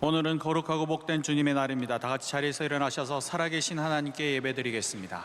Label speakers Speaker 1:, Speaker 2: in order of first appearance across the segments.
Speaker 1: 오늘은 거룩하고 복된 주님의 날입니다. 다 같이 자리에서 일어나셔서 살아계신 하나님께 예배드리겠습니다.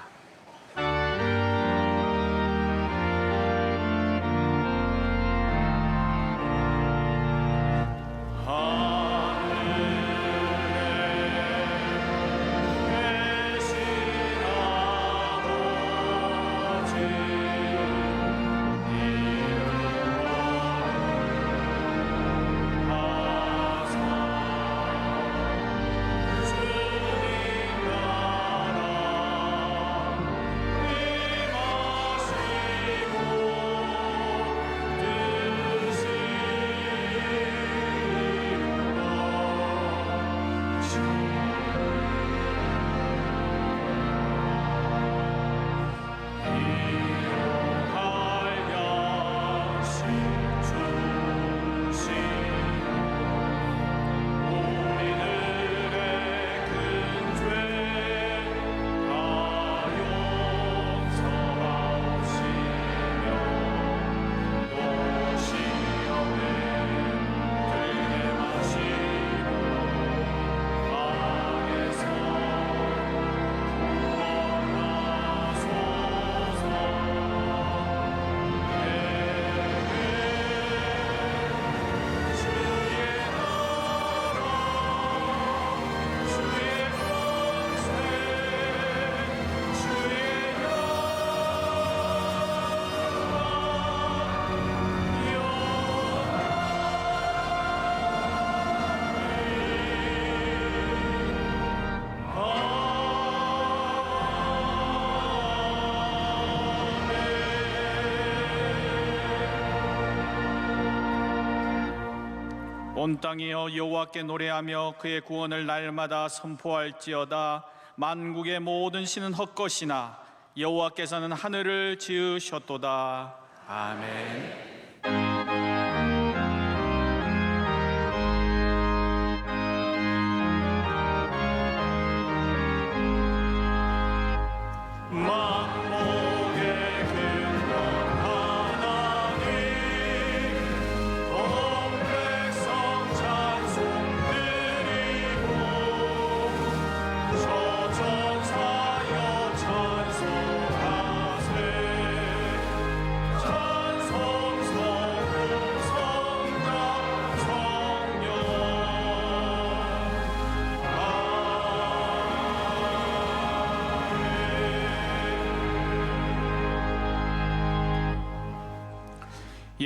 Speaker 1: 온 땅이여 여호와께 노래하며 그의 구원을 날마다 선포할지어다. 만국의 모든 신은 헛것이나 여호와께서는 하늘을 지으셨도다. 아멘.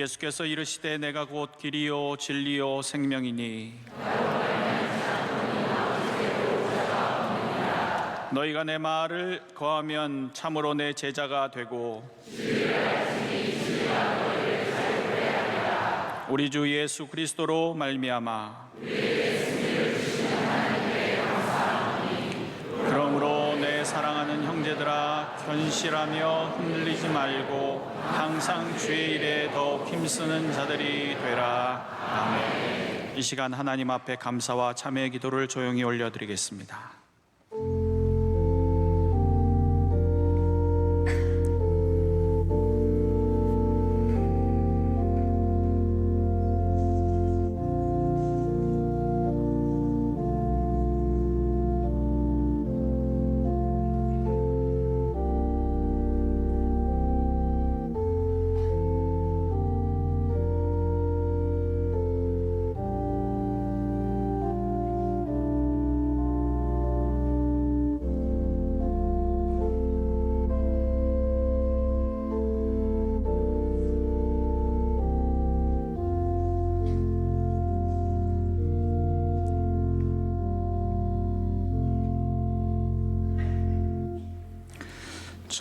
Speaker 1: 예수께서 이르시되 내가 곧 길이요 진리요 생명이니 너희가 내 말을 거하면 참으로 내 제자가 되고 우리 주 예수 그리스도로 말미암아 그러므로 내 사랑하는 형제들아 견실하며 흔들리지 말고 항상 주의 일에 더욱 힘쓰는 자들이 되라. 아멘. 이 시간 하나님 앞에 감사와 참회의 기도를 조용히 올려드리겠습니다.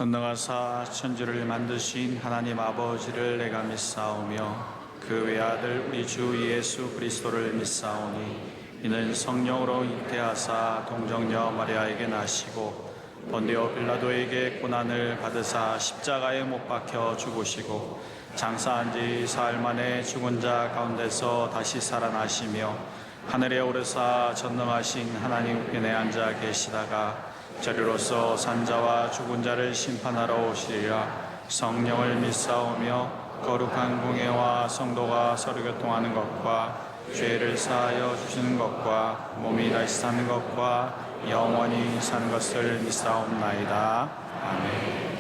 Speaker 1: 전능하사 천지를 만드신 하나님 아버지를 내가 믿사오며 그 외아들 우리 주 예수 그리스도를 믿사오니 이는 성령으로 잉태하사 동정녀 마리아에게 나시고 본디오 빌라도에게 고난을 받으사 십자가에 못 박혀 죽으시고 장사한 지 사흘 만에 죽은 자 가운데서 다시 살아나시며 하늘에 오르사 전능하신 하나님 우편에 앉아 계시다가 저리로서 산자와 죽은 자를 심판하러 오시리라. 성령을 믿사오며 거룩한 공예와 성도가 서로 교통하는 것과 죄를 사하여 주시는 것과 몸이 다시 사는 것과 영원히 사는 것을 믿사옵나이다. 아멘.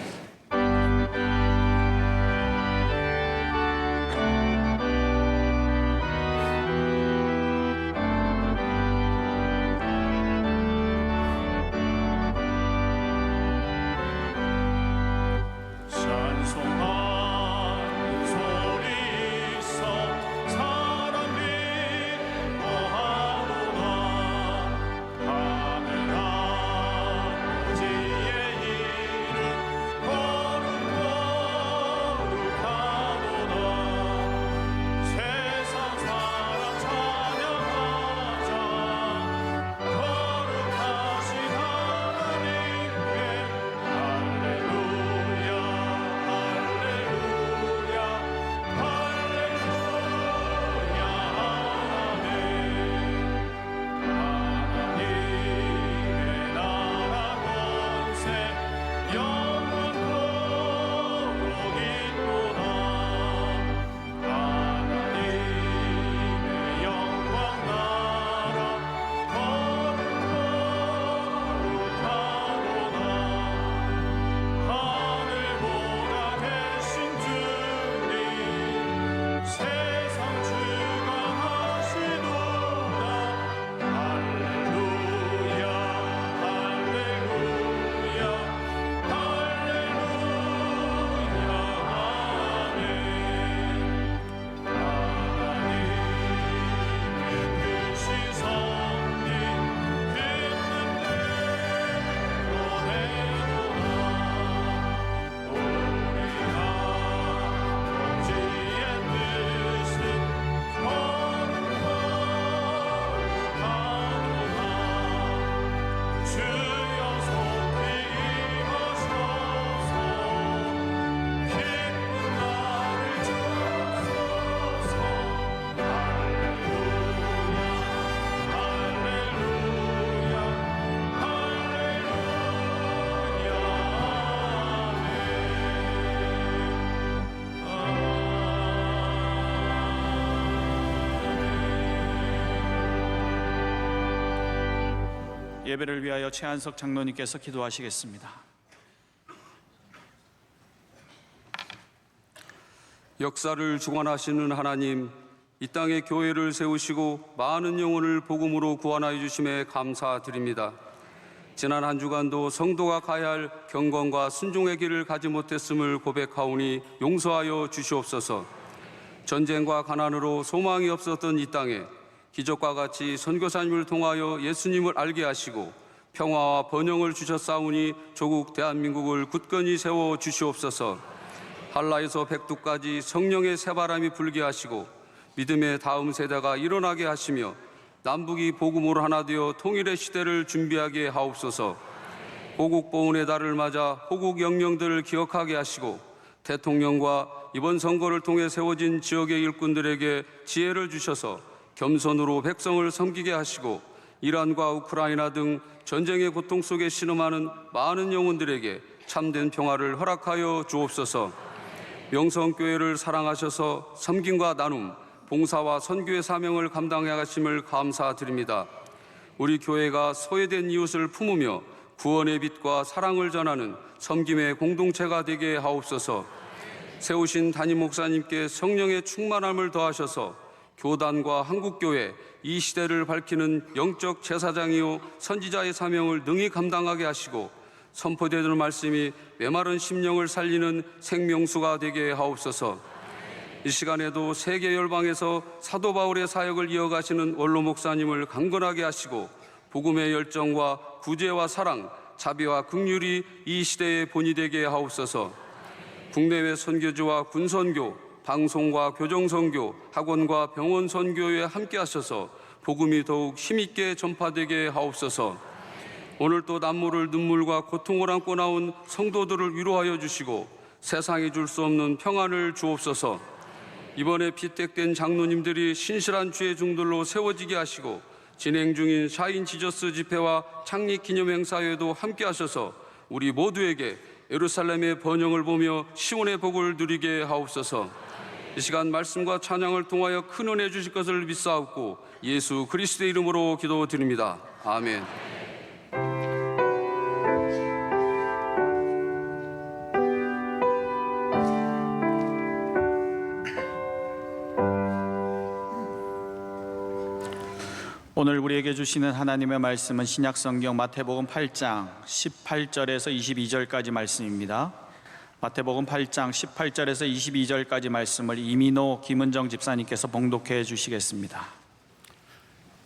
Speaker 1: 예배를 위하여 최한석 장로님께서 기도하시겠습니다.
Speaker 2: 역사를 주관하시는 하나님, 이 땅에 교회를 세우시고 많은 영혼을 복음으로 구원하여 주심에 감사드립니다. 지난 한 주간도 성도가 가야 할 경건과 순종의 길을 가지 못했음을 고백하오니 용서하여 주시옵소서. 전쟁과 가난으로 소망이 없었던 이 땅에 기적과 같이 선교사님을 통하여 예수님을 알게 하시고 평화와 번영을 주셨사오니 조국 대한민국을 굳건히 세워 주시옵소서. 한라에서 백두까지 성령의 새바람이 불게 하시고 믿음의 다음 세대가 일어나게 하시며 남북이 복음으로 하나 되어 통일의 시대를 준비하게 하옵소서. 호국보훈의 달을 맞아 호국 영령들을 기억하게 하시고 대통령과 이번 선거를 통해 세워진 지역의 일꾼들에게 지혜를 주셔서 겸손으로 백성을 섬기게 하시고 이란과 우크라이나 등 전쟁의 고통 속에 신음하는 많은 영혼들에게 참된 평화를 허락하여 주옵소서. 명성교회를 사랑하셔서 섬김과 나눔, 봉사와 선교의 사명을 감당해 가심을 감사드립니다. 우리 교회가 소외된 이웃을 품으며 구원의 빛과 사랑을 전하는 섬김의 공동체가 되게 하옵소서. 세우신 담임 목사님께 성령의 충만함을 더하셔서 교단과 한국교회 이 시대를 밝히는 영적 제사장이요 선지자의 사명을 능히 감당하게 하시고 선포되는 말씀이 메마른 심령을 살리는 생명수가 되게 하옵소서. 이 시간에도 세계 열방에서 사도 바울의 사역을 이어가시는 원로 목사님을 강건하게 하시고 복음의 열정과 구제와 사랑, 자비와 긍휼이 이 시대의 본이 되게 하옵소서. 국내외 선교지와 군선교, 방송과 교정선교, 학원과 병원 선교에 함께 하셔서 복음이 더욱 힘있게 전파되게 하옵소서. 오늘 또 남모를 눈물과 고통을 안고 나온 성도들을 위로하여 주시고 세상이 줄 수 없는 평안을 주옵소서. 이번에 피택된 장로님들이 신실한 주의 종들로 세워지게 하시고 진행 중인 샤인 지저스 집회와 창립 기념 행사에도 함께 하셔서 우리 모두에게 예루살렘의 번영을 보며 시온의 복을 누리게 하옵소서. 이 시간 말씀과 찬양을 통하여 큰 은혜 주실 것을 믿사옵고 예수 그리스도의 이름으로 기도드립니다. 아멘.
Speaker 1: 오늘 우리에게 주시는 하나님의 말씀은 신약성경 마태복음 8장 18절에서 22절까지 말씀입니다. 마태복음 8장 18절에서 22절까지 말씀을 이민호 김은정 집사님께서 봉독해 주시겠습니다.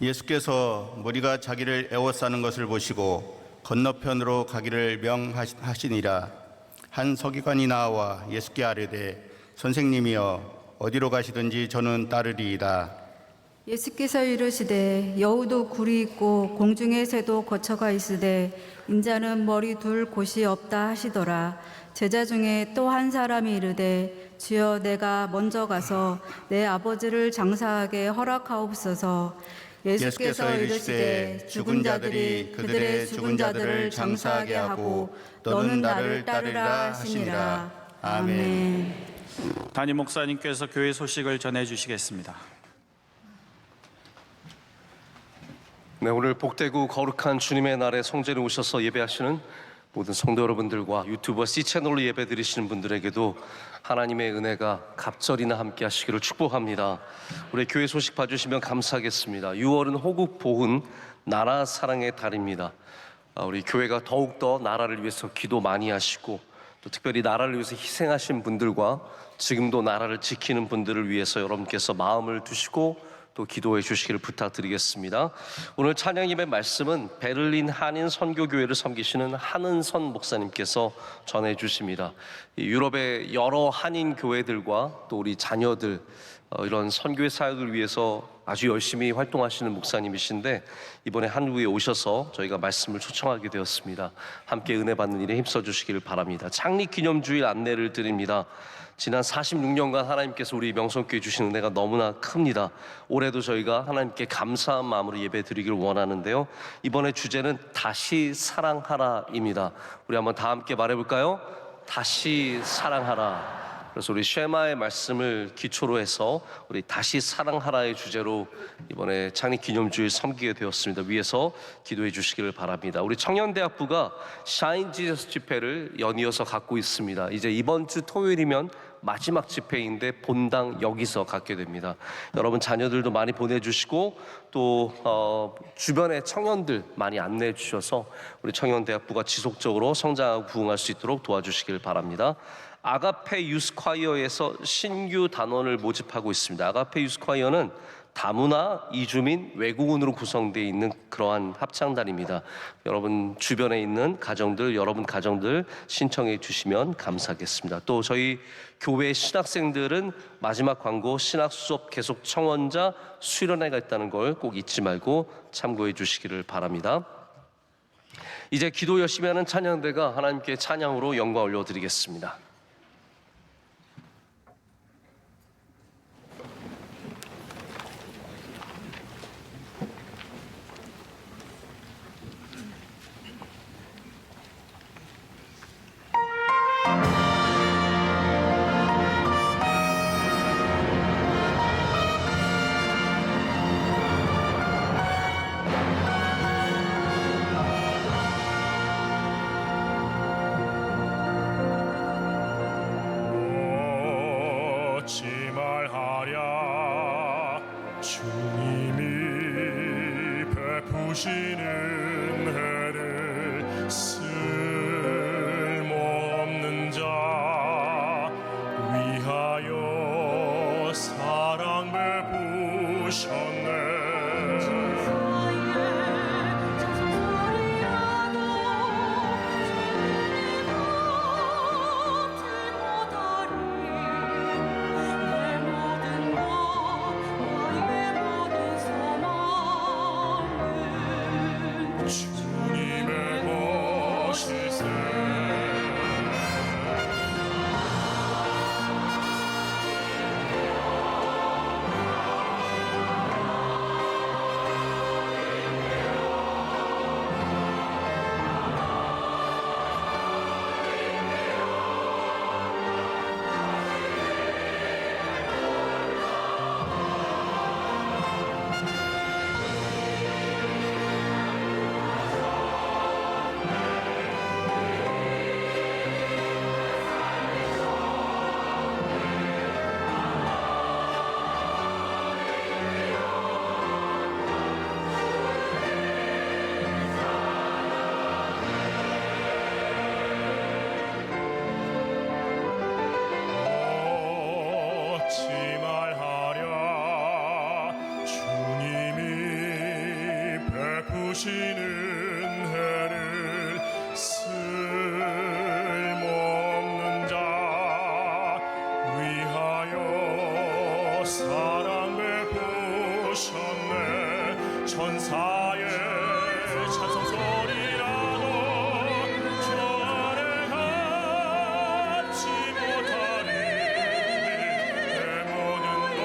Speaker 3: 예수께서 무리가 자기를 애워싸는 것을 보시고 건너편으로 가기를 명하시니라. 한 서기관이 나와 예수께 아뢰되 선생님이여 어디로 가시든지 저는 따르리이다.
Speaker 4: 예수께서 이르시되 여우도 굴이 있고 공중의 새도 거처가 있으되 인자는 머리 둘 곳이 없다 하시더라. 제자 중에 또 한 사람이 이르되 주여 내가 먼저 가서 내 아버지를 장사하게 허락하옵소서. 예수께서 이르시되 죽은 자들이 그들의 죽은 자들을 장사하게 하고 너는 나를 따르라 하시니라. 아멘.
Speaker 1: 담임 목사님께서 교회 소식을 전해 주시겠습니다.
Speaker 5: 네, 오늘 복되고 거룩한 주님의 날에 성전에 오셔서 예배하시는 모든 성도 여러분들과 유튜버 C채널로 예배 드리시는 분들에게도 하나님의 은혜가 갑절이나 함께 하시기를 축복합니다. 우리 교회 소식 봐주시면 감사하겠습니다. 6월은 호국 보훈 나라 사랑의 달입니다. 우리 교회가 더욱더 나라를 위해서 기도 많이 하시고 또 특별히 나라를 위해서 희생하신 분들과 지금도 나라를 지키는 분들을 위해서 여러분께서 마음을 두시고 또 기도해 주시기를 부탁드리겠습니다. 오늘 찬양 예배 말씀은 베를린 한인 선교교회를 섬기시는 한은선 목사님께서 전해 주십니다. 유럽의 여러 한인 교회들과 또 우리 자녀들 이런 선교의 사역을 위해서 아주 열심히 활동하시는 목사님이신데 이번에 한국에 오셔서 저희가 말씀을 초청하게 되었습니다. 함께 은혜 받는 일에 힘써 주시기를 바랍니다. 창립 기념주일 안내를 드립니다. 지난 46년간 하나님께서 우리 명성교회 주신 은혜가 너무나 큽니다. 올해도 저희가 하나님께 감사한 마음으로 예배 드리기를 원하는데요. 이번에 주제는 다시 사랑하라입니다. 우리 한번 다 함께 말해볼까요? 다시 사랑하라. 그래서 우리 쉐마의 말씀을 기초로 해서 우리 다시 사랑하라의 주제로 이번에 창립 기념주일 섬기게 되었습니다. 위에서 기도해 주시기를 바랍니다. 우리 청년대학부가 샤인 지저스 집회를 연이어서 갖고 있습니다. 이제 이번 주 토요일이면 마지막 집회인데 본당 여기서 갖게 됩니다. 여러분 자녀들도 많이 보내주시고 또 주변의 청년들 많이 안내해 주셔서 우리 청년대학부가 지속적으로 성장하고 부흥할 수 있도록 도와주시길 바랍니다. 아가페 유스콰이어에서 신규 단원을 모집하고 있습니다. 아가페 유스콰이어는 다문화, 이주민, 외국인으로 구성되어 있는 그러한 합창단입니다. 여러분 주변에 있는 가정들, 여러분 가정들 신청해 주시면 감사하겠습니다. 또 저희 교회 신학생들은 마지막 광고 신학 수업 계속 청원자 수련회가 있다는 걸 꼭 잊지 말고 참고해 주시기를 바랍니다. 이제 기도 열심히 하는 찬양대가 하나님께 찬양으로 영광 올려드리겠습니다.
Speaker 6: 주님이 베푸시는 은혜를 쓸모없는 자 위하여 사랑 베푸셨네. 주님의 주시는 해를 쓸모없는 자 위하여 사랑 베푸셨네. 천사의 찬송 소리라도 전해하지 못하리. 내 모든 것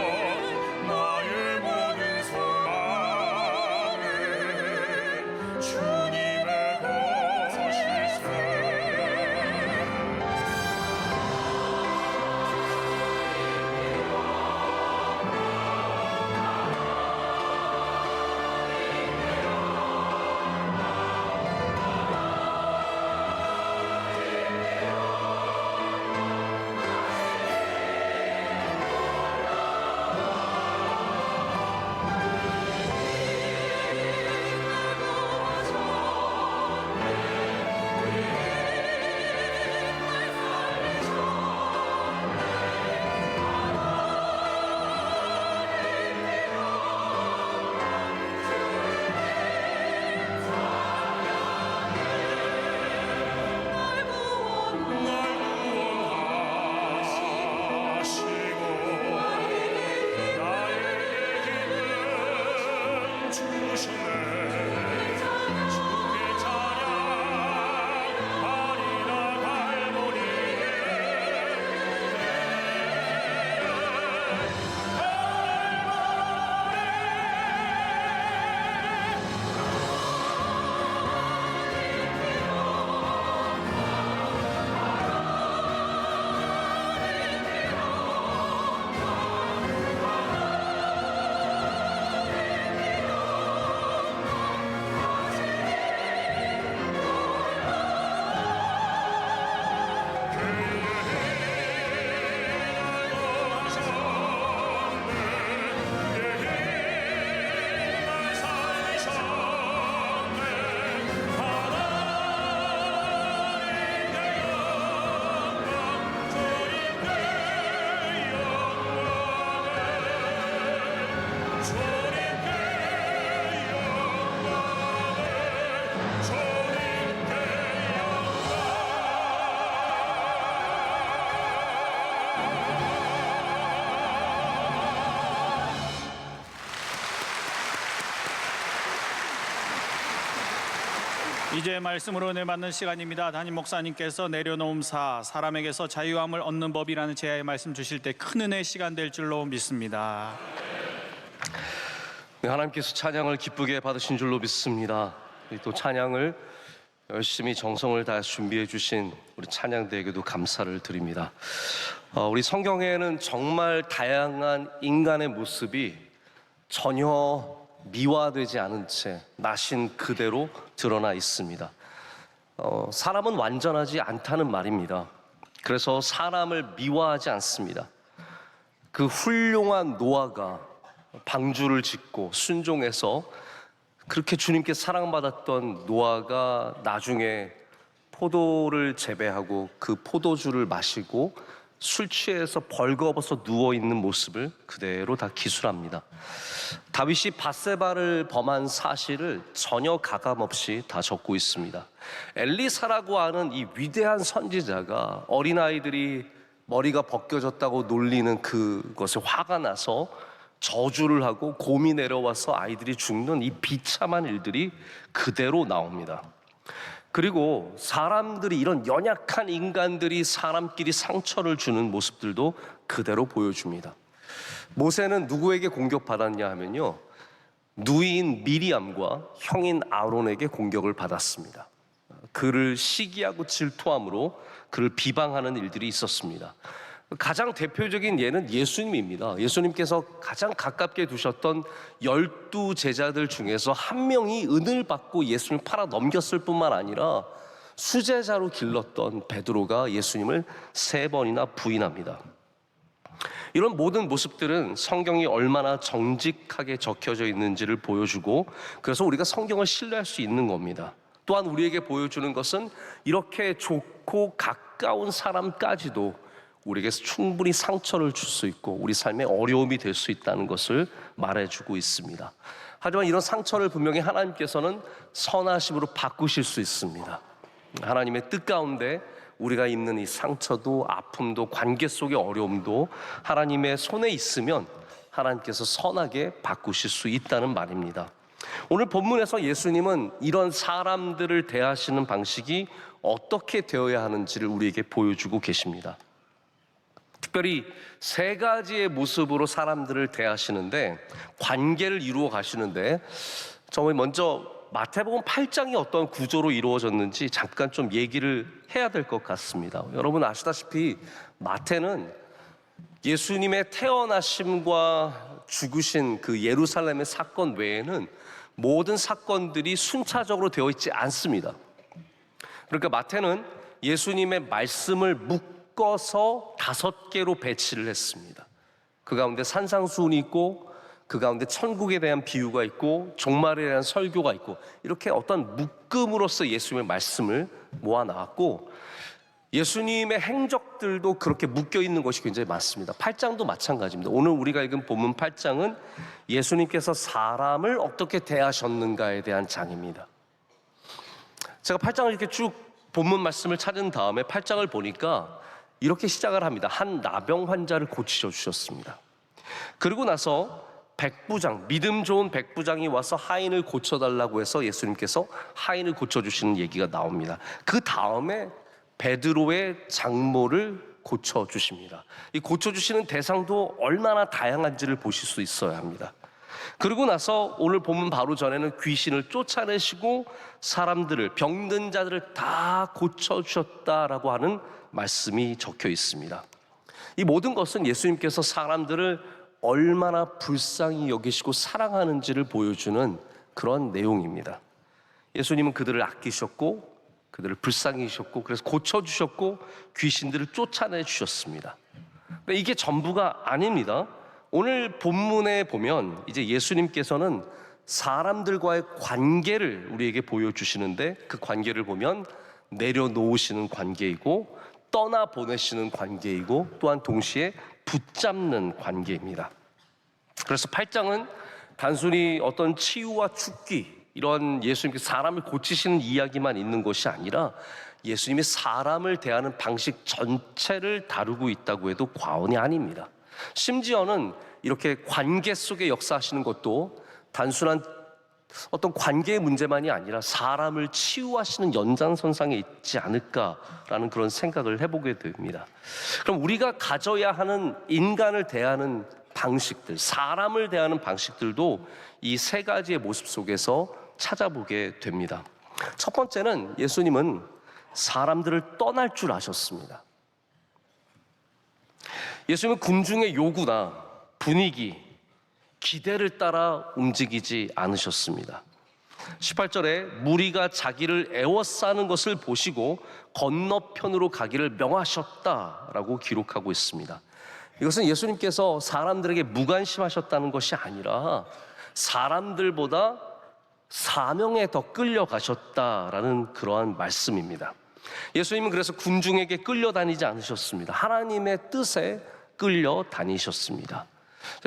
Speaker 6: 나의 모든 소망은 주님의 것일세.
Speaker 1: 이제 말씀으로 은혜 받는 시간입니다. 담임 목사님께서 내려놓음사 사람에게서 자유함을 얻는 법이라는 제야의 말씀 주실 때 큰 은혜의 시간 될 줄로 믿습니다.
Speaker 5: 네, 하나님께서 찬양을 기쁘게 받으신 줄로 믿습니다. 또 찬양을 열심히 정성을 다해 준비해 주신 우리 찬양대에게도 감사를 드립니다. 우리 성경에는 정말 다양한 인간의 모습이 전혀 미화되지 않은 채 나신 그대로 드러나 있습니다. 사람은 완전하지 않다는 말입니다. 그래서 사람을 미화하지 않습니다. 그 훌륭한 노아가 방주를 짓고 순종해서 그렇게 주님께 사랑받았던 노아가 나중에 포도를 재배하고 그 포도주를 마시고 술 취해서 벌거벗어 누워있는 모습을 그대로 다 기술합니다. 다윗이 밧세바를 범한 사실을 전혀 가감없이 다 적고 있습니다. 엘리사라고 하는 이 위대한 선지자가 어린아이들이 머리가 벗겨졌다고 놀리는 그것에 화가 나서 저주를 하고 곰이 내려와서 아이들이 죽는 이 비참한 일들이 그대로 나옵니다. 그리고 사람들이, 이런 연약한 인간들이 사람끼리 상처를 주는 모습들도 그대로 보여줍니다. 모세는 누구에게 공격받았냐 하면요, 누이인 미리암과 형인 아론에게 공격을 받았습니다. 그를 시기하고 질투함으로 그를 비방하는 일들이 있었습니다. 가장 대표적인 예는 예수님입니다. 예수님께서 가장 가깝게 두셨던 12제자들 중에서 한 명이 은을 받고 예수님을 팔아 넘겼을 뿐만 아니라 수제자로 길렀던 베드로가 예수님을 3번이나 부인합니다. 이런 모든 모습들은 성경이 얼마나 정직하게 적혀져 있는지를 보여주고, 그래서 우리가 성경을 신뢰할 수 있는 겁니다. 또한 우리에게 보여주는 것은 이렇게 좋고 가까운 사람까지도 우리에게서 충분히 상처를 줄 수 있고 우리 삶에 어려움이 될 수 있다는 것을 말해주고 있습니다. 하지만 이런 상처를 분명히 하나님께서는 선하심으로 바꾸실 수 있습니다. 하나님의 뜻 가운데 우리가 입는 이 상처도 아픔도 관계 속의 어려움도 하나님의 손에 있으면 하나님께서 선하게 바꾸실 수 있다는 말입니다. 오늘 본문에서 예수님은 이런 사람들을 대하시는 방식이 어떻게 되어야 하는지를 우리에게 보여주고 계십니다. 특별히 세 가지의 모습으로 사람들을 대하시는데, 관계를 이루어 가시는데, 정말 먼저 마태복음 8장이 어떤 구조로 이루어졌는지 잠깐 좀 얘기를 해야 될 것 같습니다. 여러분 아시다시피 마태는 예수님의 태어나심과 죽으신 그 예루살렘의 사건 외에는 모든 사건들이 순차적으로 되어 있지 않습니다. 그러니까 마태는 예수님의 말씀을 묶어서 5개로 배치를 했습니다. 그 가운데 산상수훈이 있고, 그 가운데 천국에 대한 비유가 있고, 종말에 대한 설교가 있고, 이렇게 어떤 묶음으로써 예수님의 말씀을 모아 나왔고, 예수님의 행적들도 그렇게 묶여 있는 것이 굉장히 많습니다. 8장도 마찬가지입니다. 오늘 우리가 읽은 본문 8장은 예수님께서 사람을 어떻게 대하셨는가에 대한 장입니다. 제가 8장을 이렇게 쭉 본문 말씀을 찾은 다음에 8장을 보니까 이렇게 시작을 합니다. 한 나병 환자를 고치셔 주셨습니다. 그리고 나서 백부장, 믿음 좋은 백부장이 와서 하인을 고쳐달라고 해서 예수님께서 하인을 고쳐주시는 얘기가 나옵니다. 그 다음에 베드로의 장모를 고쳐주십니다. 이 고쳐주시는 대상도 얼마나 다양한지를 보실 수 있어야 합니다. 그리고 나서 오늘 본문 바로 전에는 귀신을 쫓아내시고 사람들을, 병든 자들을 다 고쳐주셨다라고 하는 말씀이 적혀 있습니다. 이 모든 것은 예수님께서 사람들을 얼마나 불쌍히 여기시고 사랑하는지를 보여주는 그런 내용입니다. 예수님은 그들을 아끼셨고 그들을 불쌍히 여기셨고 그래서 고쳐주셨고 귀신들을 쫓아내 주셨습니다. 근데 이게 전부가 아닙니다. 오늘 본문에 보면 이제 예수님께서는 사람들과의 관계를 우리에게 보여주시는데, 그 관계를 보면 내려놓으시는 관계이고 떠나보내시는 관계이고 또한 동시에 붙잡는 관계입니다. 그래서 8장은 단순히 어떤 치유와 죽기, 이런 예수님께서 사람을 고치시는 이야기만 있는 것이 아니라 예수님이 사람을 대하는 방식 전체를 다루고 있다고 해도 과언이 아닙니다. 심지어는 이렇게 관계 속에 역사하시는 것도 단순한 어떤 관계의 문제만이 아니라 사람을 치유하시는 연장선상에 있지 않을까라는 그런 생각을 해보게 됩니다. 그럼 우리가 가져야 하는 인간을 대하는 방식들, 사람을 대하는 방식들도 이 세 가지의 모습 속에서 찾아보게 됩니다. 첫 번째는 예수님은 사람들을 떠날 줄 아셨습니다. 예수님은 군중의 요구나 분위기, 기대를 따라 움직이지 않으셨습니다. 18절에 무리가 자기를 애워싸는 것을 보시고 건너편으로 가기를 명하셨다라고 기록하고 있습니다. 이것은 예수님께서 사람들에게 무관심하셨다는 것이 아니라 사람들보다 사명에 더 끌려가셨다라는 그러한 말씀입니다. 예수님은 그래서 군중에게 끌려다니지 않으셨습니다. 하나님의 뜻에 끌려다니셨습니다.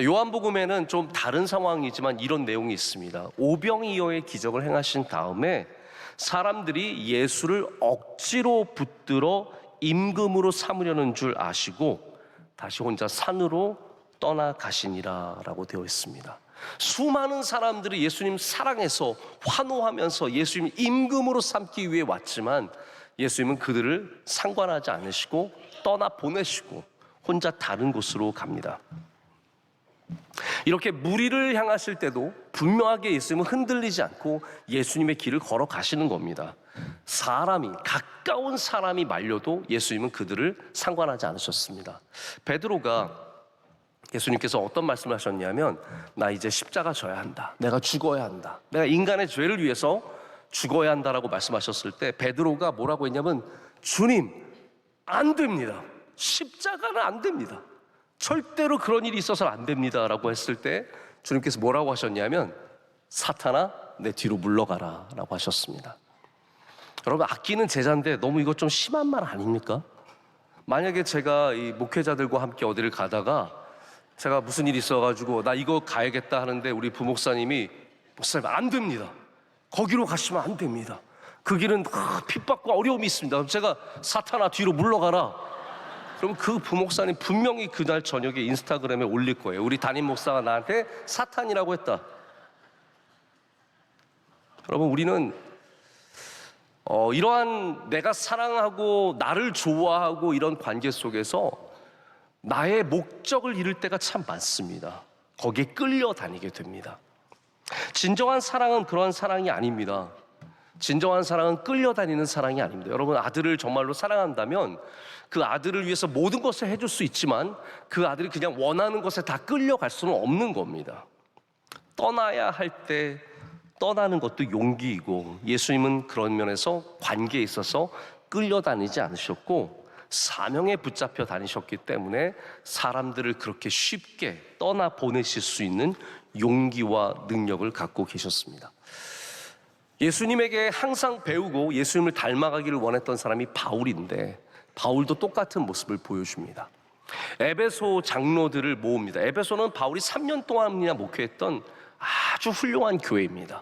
Speaker 5: 요한복음에는 좀 다른 상황이지만 이런 내용이 있습니다. 오병이어의 기적을 행하신 다음에 사람들이 예수를 억지로 붙들어 임금으로 삼으려는 줄 아시고 다시 혼자 산으로 떠나가시니라 라고 되어 있습니다. 수많은 사람들이 예수님 사랑해서 환호하면서 예수님 임금으로 삼기 위해 왔지만 예수님은 그들을 상관하지 않으시고 떠나보내시고 혼자 다른 곳으로 갑니다. 이렇게 무리를 향하실 때도 분명하게 예수님은 흔들리지 않고 예수님의 길을 걸어가시는 겁니다. 가까운 사람이 말려도 예수님은 그들을 상관하지 않으셨습니다. 베드로가 예수님께서 어떤 말씀을 하셨냐면, 나 이제 십자가 져야 한다, 내가 죽어야 한다, 내가 인간의 죄를 위해서 죽어야 한다라고 말씀하셨을 때 베드로가 뭐라고 했냐면, 주님, 안 됩니다. 십자가는 안 됩니다. 절대로 그런 일이 있어서는 안 됩니다 라고 했을 때 주님께서 뭐라고 하셨냐면, 사탄아 내 뒤로 물러가라 라고 하셨습니다. 여러분, 아끼는 제자인데 너무 이거 좀 심한 말 아닙니까? 만약에 제가 이 목회자들과 함께 어디를 가다가 제가 무슨 일이 있어가지고 나 이거 가야겠다 하는데 우리 부목사님이 목사님, 안 됩니다. 거기로 가시면 안 됩니다. 그 길은 핍박과 어려움이 있습니다. 그럼 제가 사탄아 뒤로 물러가라. 그럼 그 부목사님 분명히 그날 저녁에 인스타그램에 올릴 거예요. 우리 담임 목사가 나한테 사탄이라고 했다. 여러분, 우리는 이러한 내가 사랑하고 나를 좋아하고 이런 관계 속에서 나의 목적을 잃을 때가 참 많습니다. 거기에 끌려다니게 됩니다. 진정한 사랑은 그러한 사랑이 아닙니다. 진정한 사랑은 끌려다니는 사랑이 아닙니다. 여러분, 아들을 정말로 사랑한다면 그 아들을 위해서 모든 것을 해줄 수 있지만 그 아들이 그냥 원하는 것에 다 끌려갈 수는 없는 겁니다. 떠나야 할 때 떠나는 것도 용기이고, 예수님은 그런 면에서 관계에 있어서 끌려다니지 않으셨고 사명에 붙잡혀 다니셨기 때문에 사람들을 그렇게 쉽게 떠나 보내실 수 있는 용기와 능력을 갖고 계셨습니다. 예수님에게 항상 배우고 예수님을 닮아가기를 원했던 사람이 바울인데, 바울도 똑같은 모습을 보여줍니다. 에베소 장로들을 모읍니다. 에베소는 바울이 3년 동안이나 목회했던 아주 훌륭한 교회입니다.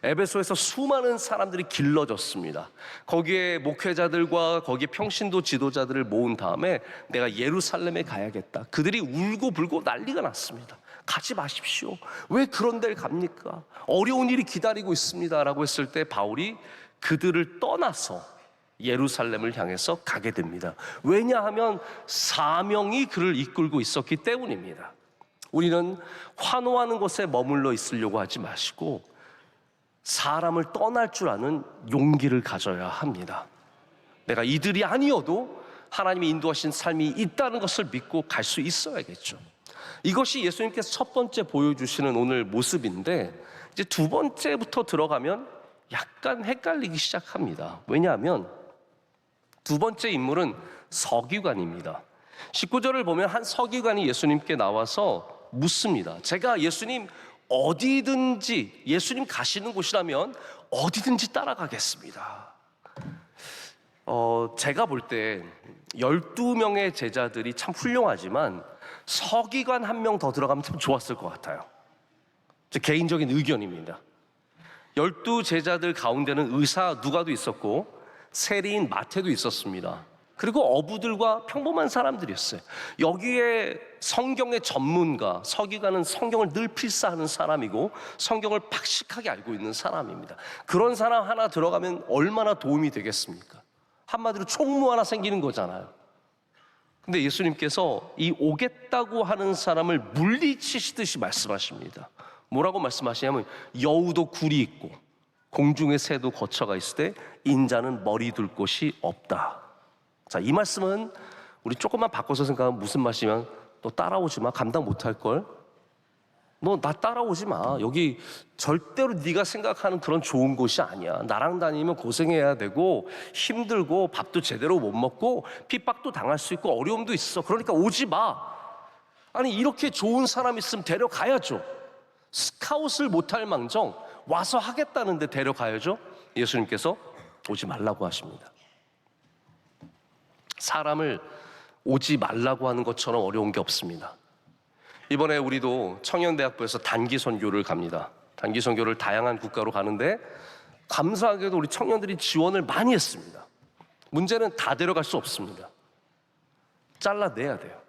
Speaker 5: 에베소에서 수많은 사람들이 길러졌습니다. 거기에 목회자들과 거기에 평신도 지도자들을 모은 다음에 내가 예루살렘에 가야겠다. 그들이 울고 불고 난리가 났습니다. 가지 마십시오. 왜 그런 데를 갑니까? 어려운 일이 기다리고 있습니다 라고 했을 때 바울이 그들을 떠나서 예루살렘을 향해서 가게 됩니다. 왜냐하면 사명이 그를 이끌고 있었기 때문입니다. 우리는 환호하는 곳에 머물러 있으려고 하지 마시고 사람을 떠날 줄 아는 용기를 가져야 합니다. 내가 이들이 아니어도 하나님이 인도하신 삶이 있다는 것을 믿고 갈 수 있어야겠죠. 이것이 예수님께서 첫 번째 보여주시는 오늘 모습인데, 이제 두 번째부터 들어가면 약간 헷갈리기 시작합니다. 왜냐하면 두 번째 인물은 서기관입니다. 19절을 보면 한 서기관이 예수님께 나와서 묻습니다. 제가 예수님 어디든지, 예수님 가시는 곳이라면 어디든지 따라가겠습니다. 제가 볼 때 12명의 제자들이 참 훌륭하지만 서기관 한 명 더 들어가면 참 좋았을 것 같아요. 제 개인적인 의견입니다. 12 제자들 가운데는 의사 누가도 있었고 세리인 마태도 있었습니다. 그리고 어부들과 평범한 사람들이었어요. 여기에 성경의 전문가, 서기관은 성경을 늘 필사하는 사람이고 성경을 박식하게 알고 있는 사람입니다. 그런 사람 하나 들어가면 얼마나 도움이 되겠습니까? 한마디로 총무 하나 생기는 거잖아요. 근데 예수님께서 이 오겠다고 하는 사람을 물리치시듯이 말씀하십니다. 뭐라고 말씀하시냐면 여우도 굴이 있고 공중의 새도 거처가 있을 때 인자는 머리 둘 곳이 없다. 자, 이 말씀은 우리 조금만 바꿔서 생각하면 무슨 말이냐면 너 따라오지 마. 감당 못할 걸. 너 나 따라오지 마. 여기 절대로 네가 생각하는 그런 좋은 곳이 아니야. 나랑 다니면 고생해야 되고 힘들고 밥도 제대로 못 먹고 핍박도 당할 수 있고 어려움도 있어. 그러니까 오지 마. 아니, 이렇게 좋은 사람 있으면 데려가야죠. 스카웃을 못할 망정 와서 하겠다는데 데려가야죠. 예수님께서 오지 말라고 하십니다. 사람을 오지 말라고 하는 것처럼 어려운 게 없습니다. 이번에 우리도 청년대학부에서 단기 선교를 갑니다. 단기 선교를 다양한 국가로 가는데 감사하게도 우리 청년들이 지원을 많이 했습니다. 문제는 다 데려갈 수 없습니다. 잘라내야 돼요.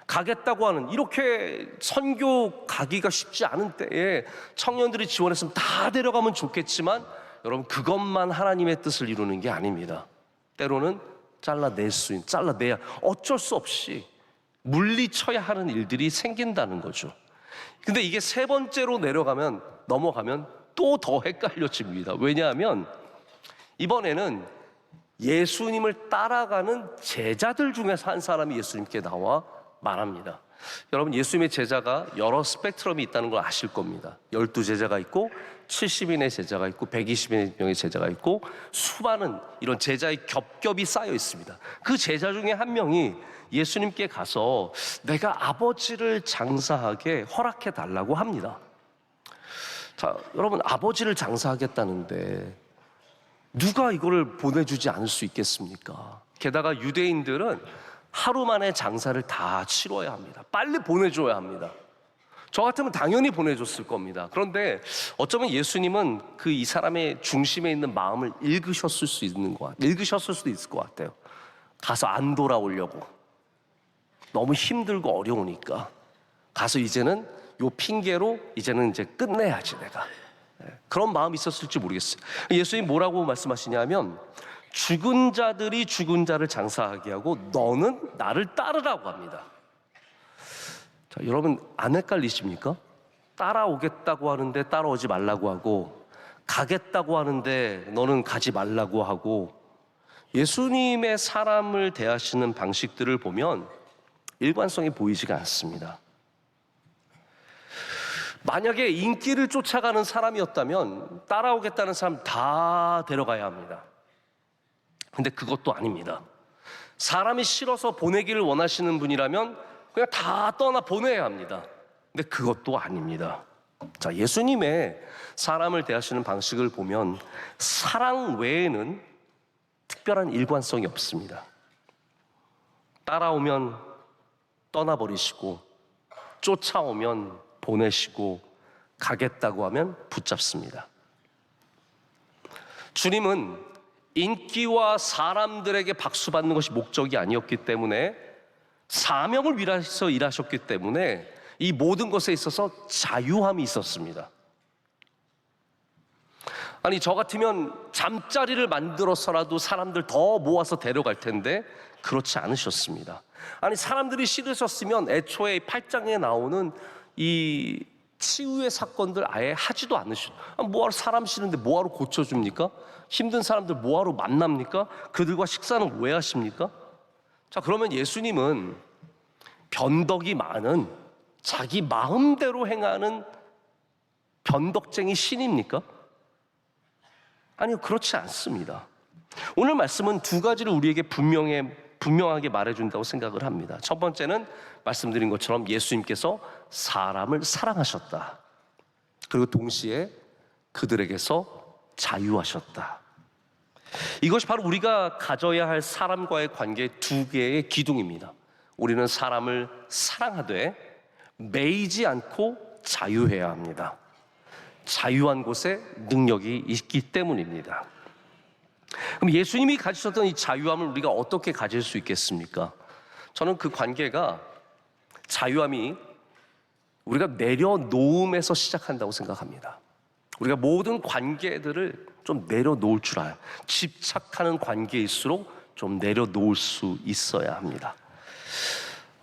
Speaker 5: 가겠다고 하는, 이렇게 선교 가기가 쉽지 않은 때에 청년들이 지원했으면 다 데려가면 좋겠지만 여러분, 그것만 하나님의 뜻을 이루는 게 아닙니다. 때로는 잘라내야 어쩔 수 없이 물리쳐야 하는 일들이 생긴다는 거죠. 근데 이게 세 번째로 넘어가면 또 더 헷갈려집니다. 왜냐하면 이번에는 예수님을 따라가는 제자들 중에서 한 사람이 예수님께 나와 말합니다. 여러분, 예수님의 제자가 여러 스펙트럼이 있다는 걸 아실 겁니다. 12 제자가 있고 70인의 제자가 있고 120명의 제자가 있고 수많은 이런 제자의 겹겹이 쌓여 있습니다. 그 제자 중에 한 명이 예수님께 가서 내가 아버지를 장사하게 허락해 달라고 합니다. 자, 여러분, 아버지를 장사하겠다는데 누가 이거를 보내주지 않을 수 있겠습니까? 게다가 유대인들은 하루 만에 장사를 다 치러야 합니다. 빨리 보내줘야 합니다. 저 같으면 당연히 보내줬을 겁니다. 그런데 어쩌면 예수님은 그 이 사람의 중심에 있는 마음을 읽으셨을 수도 있을 것 같아요. 가서 안 돌아오려고. 너무 힘들고 어려우니까 가서 이제는 요 핑계로 이제는 이제 끝내야지 내가. 그런 마음이 있었을지 모르겠어요. 예수님 뭐라고 말씀하시냐면 죽은 자들이 죽은 자를 장사하게 하고 너는 나를 따르라고 합니다. 자, 여러분 안 헷갈리십니까? 따라오겠다고 하는데 따라오지 말라고 하고, 가겠다고 하는데 너는 가지 말라고 하고, 예수님의 사람을 대하시는 방식들을 보면 일관성이 보이지가 않습니다. 만약에 인기를 쫓아가는 사람이었다면 따라오겠다는 사람 다 데려가야 합니다. 근데 그것도 아닙니다. 사람이 싫어서 보내기를 원하시는 분이라면 그냥 다 떠나 보내야 합니다. 근데 그것도 아닙니다. 자, 예수님의 사람을 대하시는 방식을 보면 사랑 외에는 특별한 일관성이 없습니다. 따라오면 떠나버리시고, 쫓아오면 보내시고, 가겠다고 하면 붙잡습니다. 주님은 인기와 사람들에게 박수받는 것이 목적이 아니었기 때문에, 사명을 위해서 일하셨기 때문에 이 모든 것에 있어서 자유함이 있었습니다. 아니, 저 같으면 잠자리를 만들어서라도 사람들 더 모아서 데려갈 텐데 그렇지 않으셨습니다. 아니, 사람들이 싫으셨으면 애초에 8장에 나오는 이 치유의 사건들 아예 하지도 않으셨어요. 뭐하러 사람 싫은데 뭐하러 고쳐줍니까? 힘든 사람들 뭐하러 만납니까? 그들과 식사는 왜 하십니까? 자, 그러면 예수님은 변덕이 많은, 자기 마음대로 행하는 변덕쟁이 신입니까? 아니요, 그렇지 않습니다. 오늘 말씀은 두 가지를 우리에게 분명하게 말해준다고 생각을 합니다. 첫 번째는 말씀드린 것처럼 예수님께서 사람을 사랑하셨다. 그리고 동시에 그들에게서 자유하셨다. 이것이 바로 우리가 가져야 할 사람과의 관계의 두 개의 기둥입니다. 우리는 사람을 사랑하되 매이지 않고 자유해야 합니다. 자유한 곳에 능력이 있기 때문입니다. 그럼 예수님이 가지셨던 이 자유함을 우리가 어떻게 가질 수 있겠습니까? 저는 그 관계가, 자유함이 우리가 내려놓음에서 시작한다고 생각합니다. 우리가 모든 관계들을 좀 내려놓을 줄 알아요. 집착하는 관계일수록 좀 내려놓을 수 있어야 합니다.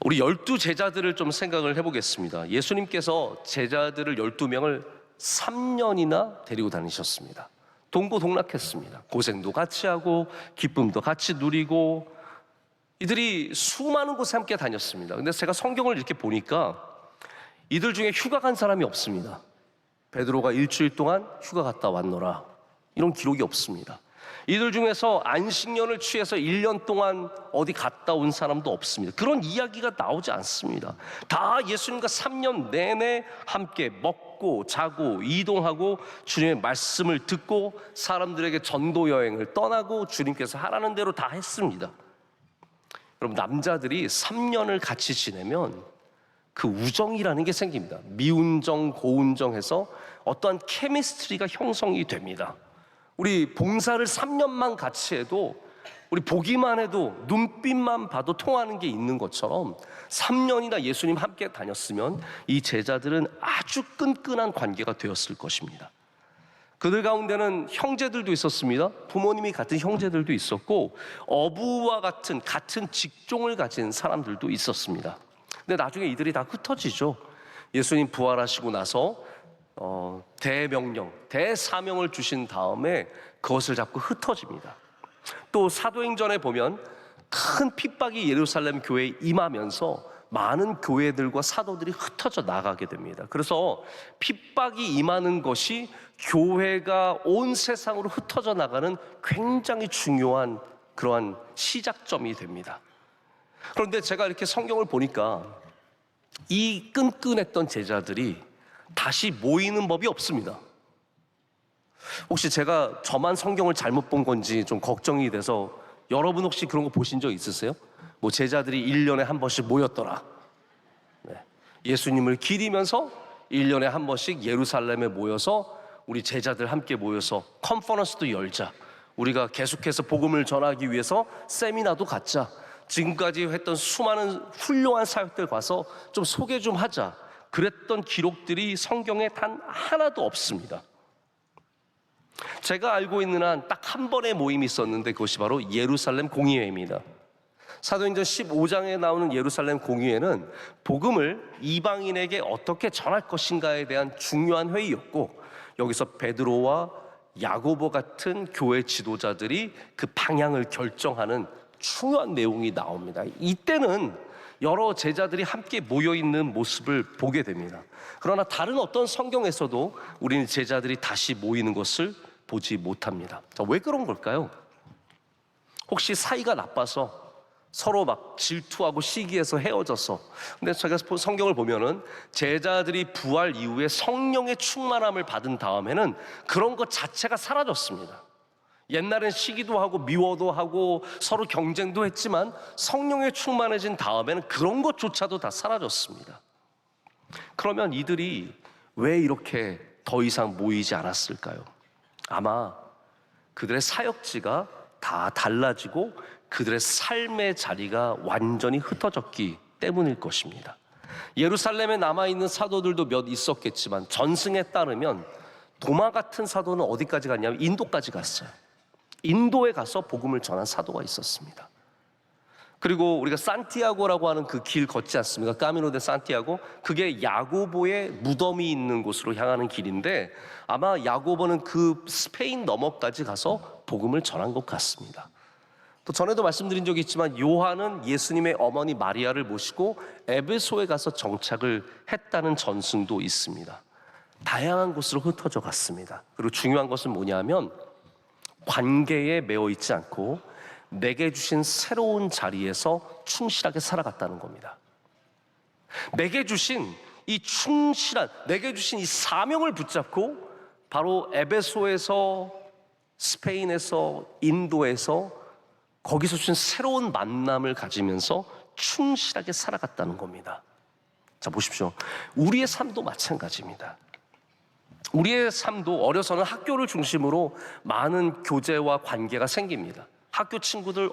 Speaker 5: 우리 12제자들을 좀 생각을 해보겠습니다. 예수님께서 제자들을 12명을 3년이나 데리고 다니셨습니다. 동고동락했습니다. 고생도 같이 하고 기쁨도 같이 누리고, 이들이 수많은 곳에 함께 다녔습니다. 근데 제가 성경을 이렇게 보니까 이들 중에 휴가 간 사람이 없습니다. 베드로가 일주일 동안 휴가 갔다 왔노라, 이런 기록이 없습니다. 이들 중에서 안식년을 취해서 1년 동안 어디 갔다 온 사람도 없습니다. 그런 이야기가 나오지 않습니다. 다 예수님과 3년 내내 함께 먹고 자고 이동하고 주님의 말씀을 듣고 사람들에게 전도 여행을 떠나고 주님께서 하라는 대로 다 했습니다. 여러분, 남자들이 3년을 같이 지내면 그 우정이라는 게 생깁니다. 미운정, 고운정해서 어떠한 케미스트리가 형성이 됩니다. 우리 봉사를 3년만 같이 해도, 우리 보기만 해도 눈빛만 봐도 통하는 게 있는 것처럼 3년이나 예수님 함께 다녔으면 이 제자들은 아주 끈끈한 관계가 되었을 것입니다. 그들 가운데는 형제들도 있었습니다. 부모님이 같은 형제들도 있었고, 어부와 같은 직종을 가진 사람들도 있었습니다. 근데 나중에 이들이 다 흩어지죠. 예수님 부활하시고 나서 대명령, 대사명을 주신 다음에 그것을 잡고 흩어집니다. 또 사도행전에 보면 큰 핍박이 예루살렘 교회에 임하면서 많은 교회들과 사도들이 흩어져 나가게 됩니다. 그래서 핍박이 임하는 것이 교회가 온 세상으로 흩어져 나가는 굉장히 중요한 그러한 시작점이 됩니다. 그런데 제가 이렇게 성경을 보니까 이 끈끈했던 제자들이 다시 모이는 법이 없습니다. 혹시 제가 저만 성경을 잘못 본 건지 좀 걱정이 돼서, 여러분 혹시 그런 거 보신 적 있으세요? 뭐 제자들이 1년에 한 번씩 모였더라. 네. 예수님을 기리면서 1년에 한 번씩 예루살렘에 모여서 우리 제자들 함께 모여서 컨퍼런스도 열자. 우리가 계속해서 복음을 전하기 위해서 세미나도 갖자. 지금까지 했던 수많은 훌륭한 사역들 가서 좀 소개 좀 하자. 그랬던 기록들이 성경에 단 하나도 없습니다. 제가 알고 있는 한 딱 한 번의 모임이 있었는데 그것이 바로 예루살렘 공의회입니다. 사도행전 15장에 나오는 예루살렘 공의회는 복음을 이방인에게 어떻게 전할 것인가에 대한 중요한 회의였고, 여기서 베드로와 야고보 같은 교회 지도자들이 그 방향을 결정하는 중요한 내용이 나옵니다. 이때는 여러 제자들이 함께 모여있는 모습을 보게 됩니다. 그러나 다른 어떤 성경에서도 우리는 제자들이 다시 모이는 것을 보지 못합니다. 자, 왜 그런 걸까요? 혹시 사이가 나빠서 서로 막 질투하고 시기해서 헤어져서. 근데 제가 성경을 보면은 제자들이 부활 이후에 성령의 충만함을 받은 다음에는 그런 것 자체가 사라졌습니다. 옛날엔 시기도 하고 미워도 하고 서로 경쟁도 했지만 성령에 충만해진 다음에는 그런 것조차도 다 사라졌습니다. 그러면 이들이 왜 이렇게 더 이상 모이지 않았을까요? 아마 그들의 사역지가 다 달라지고 그들의 삶의 자리가 완전히 흩어졌기 때문일 것입니다. 예루살렘에 남아있는 사도들도 몇 있었겠지만 전승에 따르면 도마 같은 사도는 어디까지 갔냐면 인도까지 갔어요. 인도에 가서 복음을 전한 사도가 있었습니다. 그리고 우리가 산티아고라고 하는 그 길 걷지 않습니까? 까미노 데 산티아고. 그게 야고보의 무덤이 있는 곳으로 향하는 길인데 아마 야고보는 그 스페인 너머까지 가서 복음을 전한 것 같습니다. 또 전에도 말씀드린 적이 있지만 요한은 예수님의 어머니 마리아를 모시고 에베소에 가서 정착을 했다는 전승도 있습니다. 다양한 곳으로 흩어져 갔습니다. 그리고 중요한 것은 뭐냐면 관계에 매어 있지 않고 내게 주신 새로운 자리에서 충실하게 살아갔다는 겁니다. 내게 주신 이 충실한, 내게 주신 이 사명을 붙잡고 바로 에베소에서, 스페인에서, 인도에서 거기서 주신 새로운 만남을 가지면서 충실하게 살아갔다는 겁니다. 자, 보십시오. 우리의 삶도 마찬가지입니다. 우리의 삶도 어려서는 학교를 중심으로 많은 교제와 관계가 생깁니다. 학교 친구들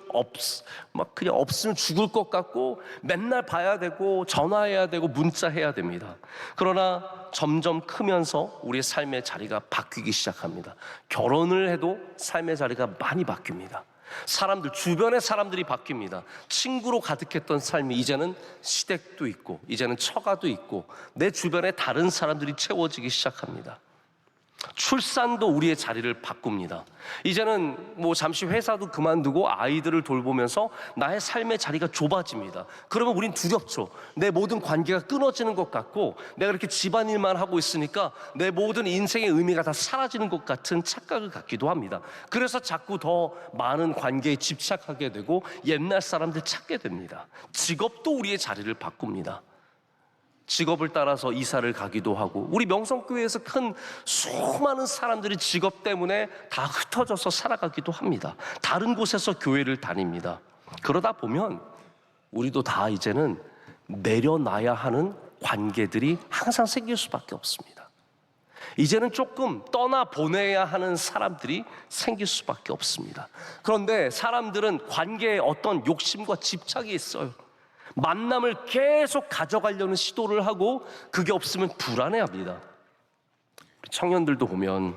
Speaker 5: 그냥 없으면 죽을 것 같고 맨날 봐야 되고 전화해야 되고 문자해야 됩니다. 그러나 점점 크면서 우리의 삶의 자리가 바뀌기 시작합니다. 결혼을 해도 삶의 자리가 많이 바뀝니다. 주변의 사람들이 바뀝니다. 친구로 가득했던 삶이 이제는 시댁도 있고 이제는 처가도 있고 내 주변에 다른 사람들이 채워지기 시작합니다. 출산도 우리의 자리를 바꿉니다. 이제는 잠시 회사도 그만두고 아이들을 돌보면서 나의 삶의 자리가 좁아집니다. 그러면 우린 두렵죠. 내 모든 관계가 끊어지는 것 같고 내가 이렇게 집안일만 하고 있으니까 내 모든 인생의 의미가 다 사라지는 것 같은 착각을 갖기도 합니다. 그래서 자꾸 더 많은 관계에 집착하게 되고 옛날 사람들 찾게 됩니다. 직업도 우리의 자리를 바꿉니다. 직업을 따라서 이사를 가기도 하고 우리 명성교회에서 큰 수많은 사람들이 직업 때문에 다 흩어져서 살아가기도 합니다. 다른 곳에서 교회를 다닙니다. 그러다 보면 우리도 다 이제는 내려놔야 하는 관계들이 항상 생길 수밖에 없습니다. 이제는 조금 떠나보내야 하는 사람들이 생길 수밖에 없습니다. 그런데 사람들은 관계에 어떤 욕심과 집착이 있어요. 만남을 계속 가져가려는 시도를 하고 그게 없으면 불안해합니다. 청년들도 보면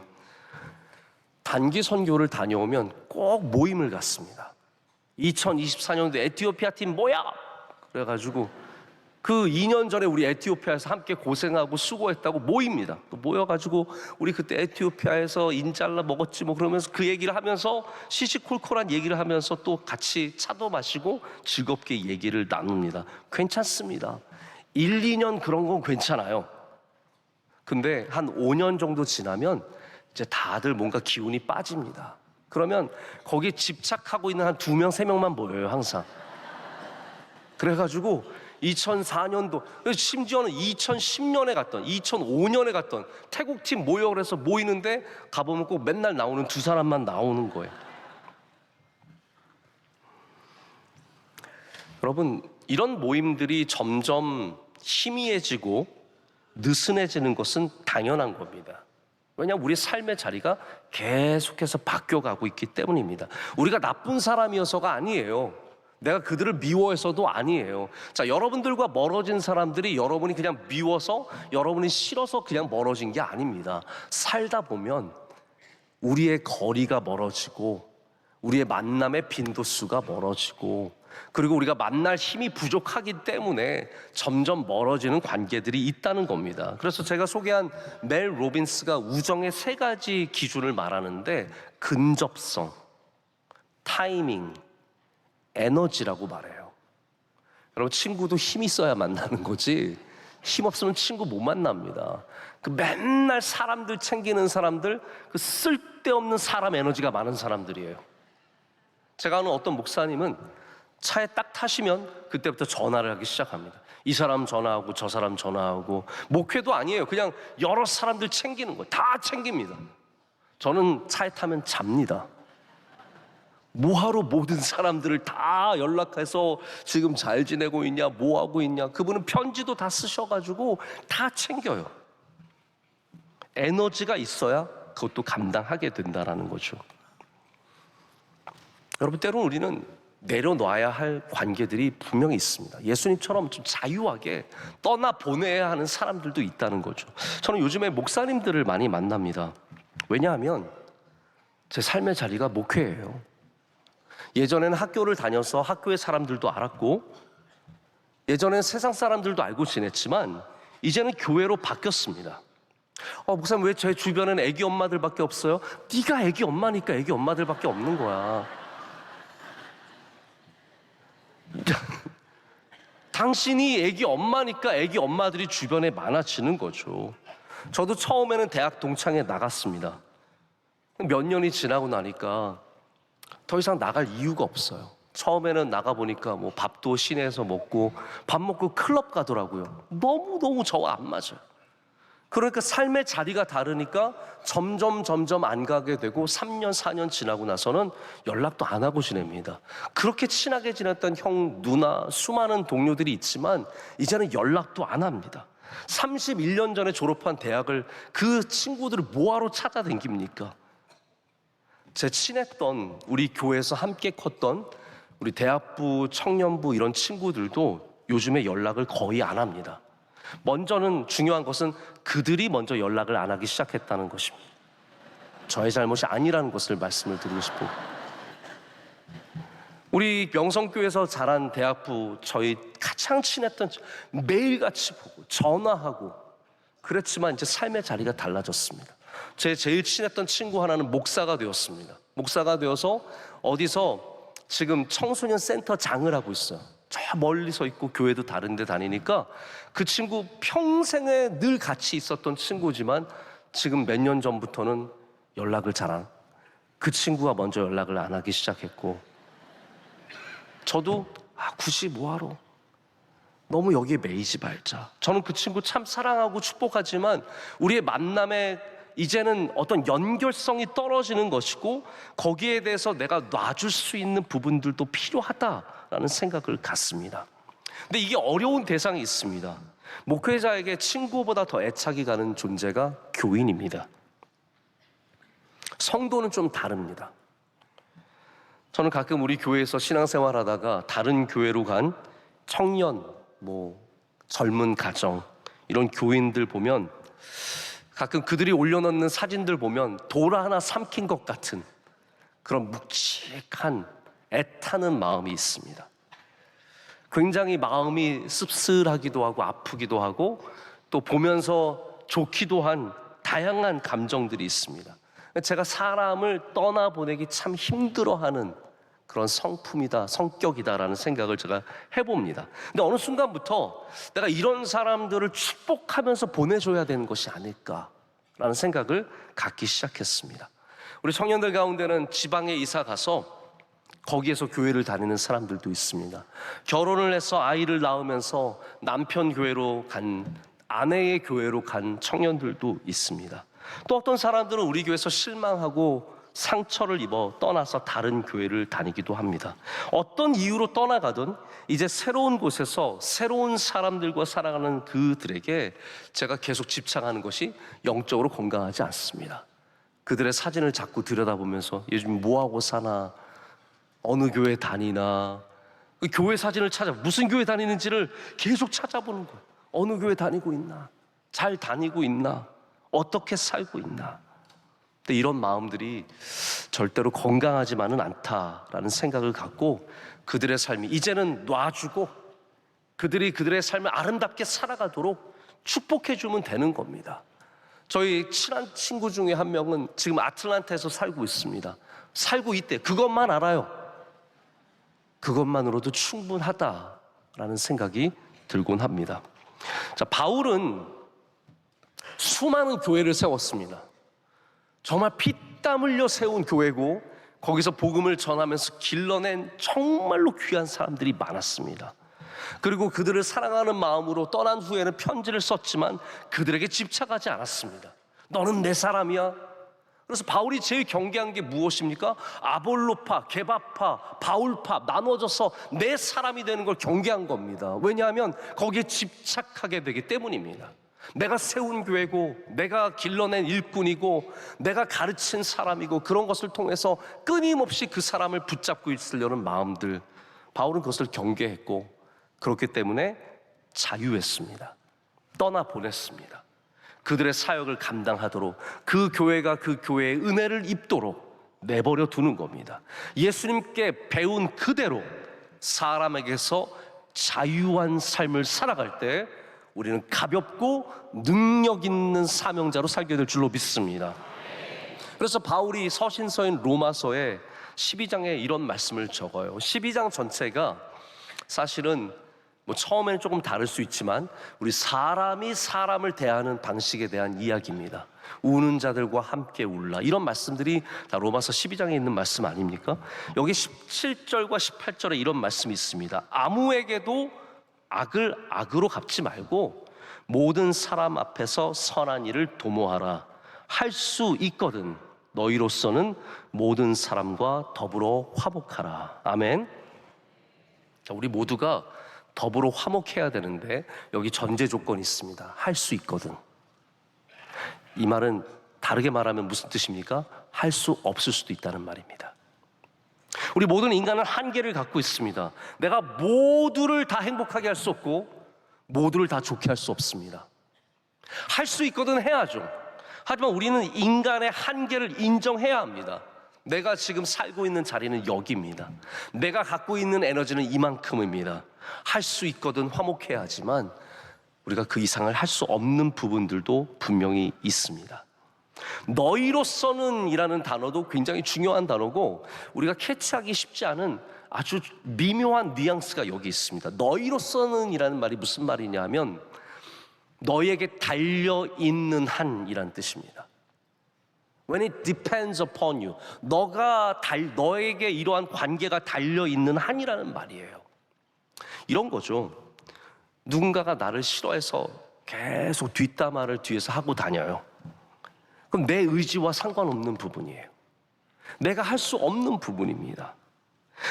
Speaker 5: 단기 선교를 다녀오면 꼭 모임을 갖습니다. 2024년도 에티오피아 팀 모여! 그래가지고 그 2년 전에 우리 에티오피아에서 함께 고생하고 수고했다고 모입니다. 또 모여가지고 우리 그때 에티오피아에서 인잘라 먹었지 그러면서 그 얘기를 하면서 시시콜콜한 얘기를 하면서 또 같이 차도 마시고 즐겁게 얘기를 나눕니다. 괜찮습니다. 1, 2년 그런 건 괜찮아요. 근데 한 5년 정도 지나면 이제 다들 뭔가 기운이 빠집니다. 그러면 거기에 집착하고 있는 한 2명, 3명만 모여요, 항상. 그래가지고 2004년도, 심지어는 2010년에 갔던 2005년에 갔던 태국팀 모여 그래서 모이는데 가보면 꼭 맨날 나오는 2사람만 나오는 거예요. 여러분, 이런 모임들이 점점 희미해지고 느슨해지는 것은 당연한 겁니다. 왜냐하면 우리 삶의 자리가 계속해서 바뀌어가고 있기 때문입니다. 우리가 나쁜 사람이어서가 아니에요. 내가 그들을 미워해서도 아니에요. 자, 여러분들과 멀어진 사람들이 여러분이 그냥 미워서, 여러분이 싫어서 그냥 멀어진 게 아닙니다. 살다 보면 우리의 거리가 멀어지고 우리의 만남의 빈도수가 멀어지고, 그리고 우리가 만날 힘이 부족하기 때문에 점점 멀어지는 관계들이 있다는 겁니다. 그래서 제가 소개한 멜 로빈스가 우정의 3가지 기준을 말하는데, 근접성, 타이밍, 에너지라고 말해요. 여러분, 친구도 힘 있어야 만나는 거지 힘 없으면 친구 못 만납니다. 그 맨날 사람들 챙기는 사람들, 그 쓸데없는 사람 에너지가 많은 사람들이에요. 제가 아는 어떤 목사님은 차에 딱 타시면 그때부터 전화를 하기 시작합니다. 이 사람 전화하고 저 사람 전화하고, 목회도 아니에요. 그냥 여러 사람들 챙기는 거예요. 다 챙깁니다. 저는 차에 타면 잡니다. 뭐하러 모든 사람들을 다 연락해서 지금 잘 지내고 있냐, 뭐 하고 있냐. 그분은 편지도 다 쓰셔가지고 다 챙겨요. 에너지가 있어야 그것도 감당하게 된다라는 거죠. 여러분, 때로는 우리는 내려놔야 할 관계들이 분명히 있습니다. 예수님처럼 좀 자유하게 떠나보내야 하는 사람들도 있다는 거죠. 저는 요즘에 목사님들을 많이 만납니다. 왜냐하면 제 삶의 자리가 목회예요. 예전에는 학교를 다녀서 학교의 사람들도 알았고, 예전에는 세상 사람들도 알고 지냈지만 이제는 교회로 바뀌었습니다. 목사님, 왜 제 주변에는 애기 엄마들밖에 없어요? 네가 애기 엄마니까 애기 엄마들밖에 없는 거야. 당신이 애기 엄마니까 애기 엄마들이 주변에 많아지는 거죠. 저도 처음에는 대학 동창회 나갔습니다. 몇 년이 지나고 나니까 더 이상 나갈 이유가 없어요. 처음에는 나가보니까 뭐 밥도 시내에서 먹고 밥 먹고 클럽 가더라고요. 너무너무 저와 안 맞아요. 그러니까 삶의 자리가 다르니까 점점 안 가게 되고 3년, 4년 지나고 나서는 연락도 안 하고 지냅니다. 그렇게 친하게 지냈던 형, 누나, 수많은 동료들이 있지만 이제는 연락도 안 합니다. 31년 전에 졸업한 대학을 그 친구들을 뭐하러 찾아다닙니까? 제 친했던, 우리 교회에서 함께 컸던 우리 대학부, 청년부 이런 친구들도 요즘에 연락을 거의 안 합니다. 먼저는 중요한 것은 그들이 먼저 연락을 안 하기 시작했다는 것입니다. 저의 잘못이 아니라는 것을 말씀을 드리고 싶고, 우리 명성교회에서 자란 대학부, 저희 가장 친했던, 매일같이 보고 전화하고 그랬지만 이제 삶의 자리가 달라졌습니다. 제 제일 친했던 친구 하나는 목사가 되었습니다. 목사가 되어서 어디서 지금 청소년 센터 장을 하고 있어요. 저 멀리서 있고 교회도 다른 데 다니니까 그 친구 평생에 늘 같이 있었던 친구지만 지금 몇 년 전부터는 연락을 잘 안, 그 친구가 먼저 연락을 안 하기 시작했고, 저도 굳이 뭐하러, 너무 여기에 매이지 말자. 저는 그 친구 참 사랑하고 축복하지만 우리의 만남에 이제는 어떤 연결성이 떨어지는 것이고, 거기에 대해서 내가 놔줄 수 있는 부분들도 필요하다라는 생각을 갖습니다. 근데 이게 어려운 대상이 있습니다. 목회자에게 친구보다 더 애착이 가는 존재가 교인입니다. 성도는 좀 다릅니다. 저는 가끔 우리 교회에서 신앙생활 하다가 다른 교회로 간 청년, 젊은 가정, 이런 교인들 보면 가끔 그들이 올려놓는 사진들 보면 돌 하나 삼킨 것 같은 그런 묵직한 애타는 마음이 있습니다. 굉장히 마음이 씁쓸하기도 하고 아프기도 하고 또 보면서 좋기도 한 다양한 감정들이 있습니다. 제가 사람을 떠나보내기 참 힘들어하는 그런 성품이다, 성격이다라는 생각을 제가 해봅니다. 근데 어느 순간부터 내가 이런 사람들을 축복하면서 보내줘야 되는 것이 아닐까라는 생각을 갖기 시작했습니다. 우리 청년들 가운데는 지방에 이사 가서 거기에서 교회를 다니는 사람들도 있습니다. 결혼을 해서 아이를 낳으면서 남편 교회로 간, 아내의 교회로 간 청년들도 있습니다. 또 어떤 사람들은 우리 교회에서 실망하고 상처를 입어 떠나서 다른 교회를 다니기도 합니다. 어떤 이유로 떠나가든 이제 새로운 곳에서 새로운 사람들과 살아가는 그들에게 제가 계속 집착하는 것이 영적으로 건강하지 않습니다. 그들의 사진을 자꾸 들여다보면서 요즘 뭐하고 사나, 어느 교회 다니나, 그 교회 사진을 찾아 무슨 교회 다니는지를 계속 찾아보는 거예요. 어느 교회 다니고 있나, 잘 다니고 있나, 어떻게 살고 있나. 근데 이런 마음들이 절대로 건강하지만은 않다라는 생각을 갖고 그들의 삶이 이제는 놔주고 그들이 그들의 삶을 아름답게 살아가도록 축복해 주면 되는 겁니다. 저희 친한 친구 중에 한 명은 지금 아틀란타에서 살고 있습니다. 살고 있대. 그것만 알아요. 그것만으로도 충분하다라는 생각이 들곤 합니다. 자, 바울은 수많은 교회를 세웠습니다. 정말 피땀 흘려 세운 교회고 거기서 복음을 전하면서 길러낸 정말로 귀한 사람들이 많았습니다. 그리고 그들을 사랑하는 마음으로 떠난 후에는 편지를 썼지만 그들에게 집착하지 않았습니다. 너는 내 사람이야. 그래서 바울이 제일 경계한 게 무엇입니까? 아볼로파, 게바파, 바울파 나눠져서 내 사람이 되는 걸 경계한 겁니다. 왜냐하면 거기에 집착하게 되기 때문입니다. 내가 세운 교회고 내가 길러낸 일꾼이고 내가 가르친 사람이고 그런 것을 통해서 끊임없이 그 사람을 붙잡고 있으려는 마음들, 바울은 그것을 경계했고 그렇기 때문에 자유했습니다. 떠나보냈습니다. 그들의 사역을 감당하도록, 그 교회가 그 교회의 은혜를 입도록 내버려 두는 겁니다. 예수님께 배운 그대로 사람에게서 자유한 삶을 살아갈 때 우리는 가볍고 능력 있는 사명자로 살게 될 줄로 믿습니다. 그래서 바울이 서신서인 로마서에 12장에 이런 말씀을 적어요. 12장 전체가 사실은 처음에는 조금 다를 수 있지만 우리 사람이 사람을 대하는 방식에 대한 이야기입니다. 우는 자들과 함께 울라, 이런 말씀들이 다 로마서 12장에 있는 말씀 아닙니까? 여기 17절과 18절에 이런 말씀이 있습니다. 아무에게도 악을 악으로 갚지 말고 모든 사람 앞에서 선한 일을 도모하라. 할 수 있거든 너희로서는 모든 사람과 더불어 화목하라. 아멘. 자, 우리 모두가 더불어 화목해야 되는데 여기 전제 조건이 있습니다. 할 수 있거든. 이 말은 다르게 말하면 무슨 뜻입니까? 할 수 없을 수도 있다는 말입니다. 우리 모든 인간은 한계를 갖고 있습니다. 내가 모두를 다 행복하게 할 수 없고 모두를 다 좋게 할 수 없습니다. 할 수 있거든 해야죠. 하지만 우리는 인간의 한계를 인정해야 합니다. 내가 지금 살고 있는 자리는 여기입니다. 내가 갖고 있는 에너지는 이만큼입니다. 할 수 있거든 화목해야 하지만 우리가 그 이상을 할 수 없는 부분들도 분명히 있습니다. 너희로서는 이라는 단어도 굉장히 중요한 단어고 우리가 캐치하기 쉽지 않은 아주 미묘한 뉘앙스가 여기 있습니다. 너희로서는 이라는 말이 무슨 말이냐 하면 너희에게 달려있는 한이라는 뜻입니다. When it depends upon you, 너에게 이러한 관계가 달려있는 한이라는 말이에요. 이런 거죠. 누군가가 나를 싫어해서 계속 뒷담화를 뒤에서 하고 다녀요. 그럼 내 의지와 상관없는 부분이에요. 내가 할 수 없는 부분입니다.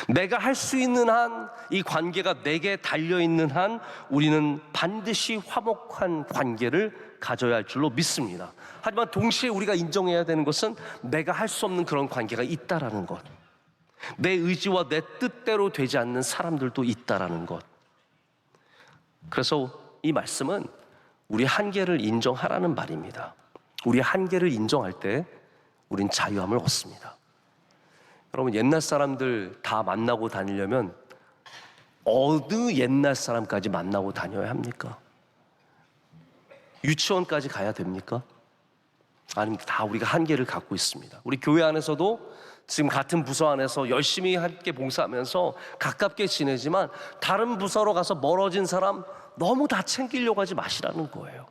Speaker 5: 내가 할 수 있는 한, 이 관계가 내게 달려있는 한 우리는 반드시 화목한 관계를 가져야 할 줄로 믿습니다. 하지만 동시에 우리가 인정해야 되는 것은 내가 할 수 없는 그런 관계가 있다라는 것, 내 의지와 내 뜻대로 되지 않는 사람들도 있다라는 것. 그래서 이 말씀은 우리 한계를 인정하라는 말입니다. 우리 한계를 인정할 때 우린 자유함을 얻습니다. 여러분, 옛날 사람들 다 만나고 다니려면 어느 옛날 사람까지 만나고 다녀야 합니까? 유치원까지 가야 됩니까? 아니면 다 우리가 한계를 갖고 있습니다. 우리 교회 안에서도 지금 같은 부서 안에서 열심히 함께 봉사하면서 가깝게 지내지만 다른 부서로 가서 멀어진 사람 너무 다 챙기려고 하지 마시라는 거예요.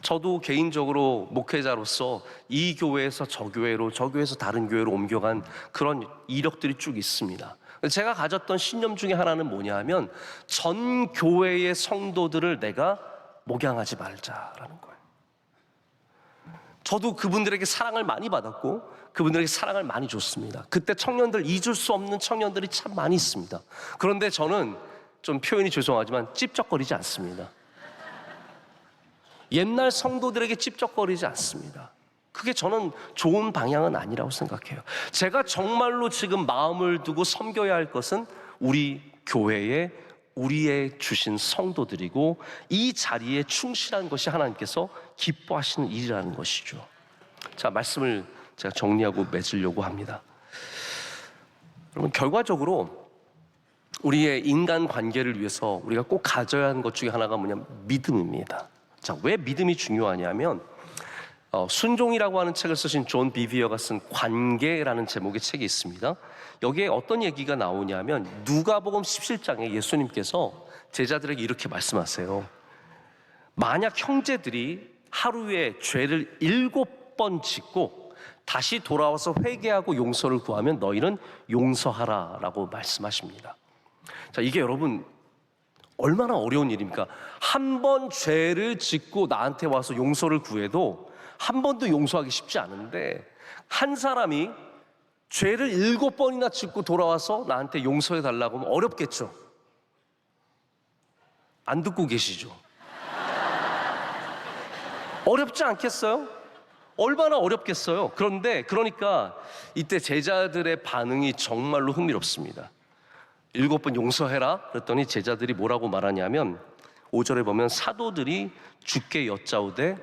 Speaker 5: 저도 개인적으로 목회자로서 이 교회에서 저 교회로, 저 교회에서 다른 교회로 옮겨간 그런 이력들이 쭉 있습니다. 제가 가졌던 신념 중에 하나는 뭐냐 하면 전 교회의 성도들을 내가 목양하지 말자라는 거예요. 저도 그분들에게 사랑을 많이 받았고 그분들에게 사랑을 많이 줬습니다. 그때 청년들, 잊을 수 없는 청년들이 참 많이 있습니다. 그런데 저는 좀 표현이 죄송하지만 찝쩍거리지 않습니다. 옛날 성도들에게 찝쩍거리지 않습니다. 그게 저는 좋은 방향은 아니라고 생각해요. 제가 정말로 지금 마음을 두고 섬겨야 할 것은 우리 교회에 우리의 주신 성도들이고 이 자리에 충실한 것이 하나님께서 기뻐하시는 일이라는 것이죠. 자, 말씀을 제가 정리하고 맺으려고 합니다. 여러분, 결과적으로 우리의 인간 관계를 위해서 우리가 꼭 가져야 하는 것 중에 하나가 뭐냐면 믿음입니다. 자, 왜 믿음이 중요하냐면 순종이라고 하는 책을 쓰신 존 비비어가 쓴 관계라는 제목의 책이 있습니다. 여기에 어떤 얘기가 나오냐면 누가복음 17장에 예수님께서 제자들에게 이렇게 말씀하세요. 만약 형제들이 하루에 죄를 7번 짓고 다시 돌아와서 회개하고 용서를 구하면 너희는 용서하라 라고 말씀하십니다. 자, 이게 여러분 얼마나 어려운 일입니까? 한 번 죄를 짓고 나한테 와서 용서를 구해도 한 번도 용서하기 쉽지 않은데 한 사람이 죄를 7번이나 짓고 돌아와서 나한테 용서해 달라고 하면 어렵겠죠? 안 듣고 계시죠? 어렵지 않겠어요? 얼마나 어렵겠어요? 그러니까 이때 제자들의 반응이 정말로 흥미롭습니다. 7번 용서해라 그랬더니 제자들이 뭐라고 말하냐면 5절에 보면 사도들이 주께 여짜오되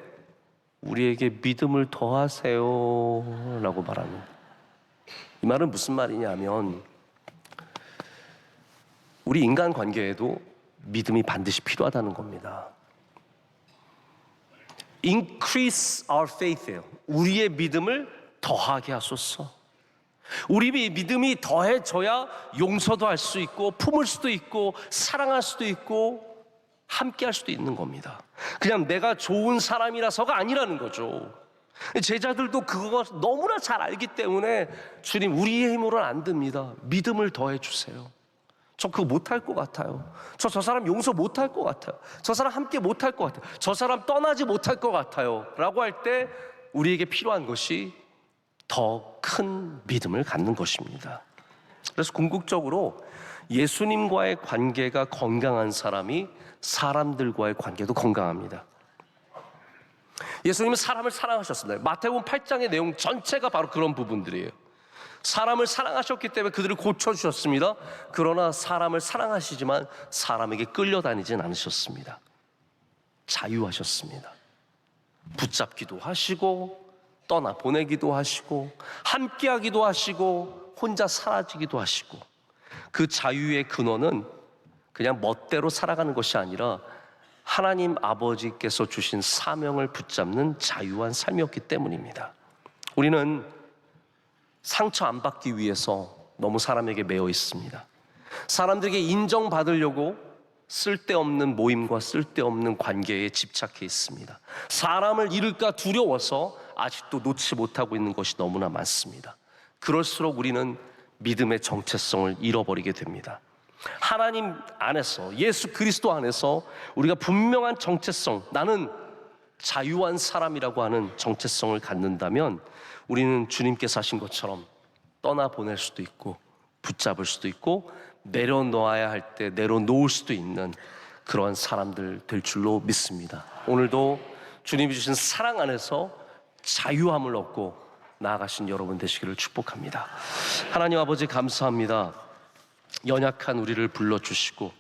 Speaker 5: 우리에게 믿음을 더하세요 라고 말합니다. 이 말은 무슨 말이냐면 우리 인간관계에도 믿음이 반드시 필요하다는 겁니다. Increase our faith예요. 우리의 믿음을 더하게 하소서. 우리 믿음이 더해져야 용서도 할 수 있고 품을 수도 있고 사랑할 수도 있고 함께 할 수도 있는 겁니다. 그냥 내가 좋은 사람이라서가 아니라는 거죠. 제자들도 그거 너무나 잘 알기 때문에 주님 우리의 힘으로는 안 됩니다. 믿음을 더해 주세요. 저 그거 못할 것 같아요. 저 사람 용서 못할 것 같아요. 저 사람 함께 못할 것 같아요. 저 사람 떠나지 못할 것 같아요 라고 할 때 우리에게 필요한 것이 더 큰 믿음을 갖는 것입니다. 그래서 궁극적으로 예수님과의 관계가 건강한 사람이 사람들과의 관계도 건강합니다. 예수님은 사람을 사랑하셨습니다. 마태복음 8장의 내용 전체가 바로 그런 부분들이에요. 사람을 사랑하셨기 때문에 그들을 고쳐주셨습니다. 그러나 사람을 사랑하시지만 사람에게 끌려다니진 않으셨습니다. 자유하셨습니다. 붙잡기도 하시고 떠나보내기도 하시고 함께하기도 하시고 혼자 사라지기도 하시고 그 자유의 근원은 그냥 멋대로 살아가는 것이 아니라 하나님 아버지께서 주신 사명을 붙잡는 자유한 삶이었기 때문입니다. 우리는 상처 안 받기 위해서 너무 사람에게 매여 있습니다. 사람들에게 인정받으려고 쓸데없는 모임과 쓸데없는 관계에 집착해 있습니다. 사람을 잃을까 두려워서 아직도 놓지 못하고 있는 것이 너무나 많습니다. 그럴수록 우리는 믿음의 정체성을 잃어버리게 됩니다. 하나님 안에서 예수 그리스도 안에서 우리가 분명한 정체성, 나는 자유한 사람이라고 하는 정체성을 갖는다면 우리는 주님께서 하신 것처럼 떠나보낼 수도 있고 붙잡을 수도 있고 내려놓아야 할 때 내려놓을 수도 있는 그러한 사람들 될 줄로 믿습니다. 오늘도 주님이 주신 사랑 안에서 자유함을 얻고 나아가신 여러분 되시기를 축복합니다. 하나님 아버지 감사합니다. 연약한 우리를 불러주시고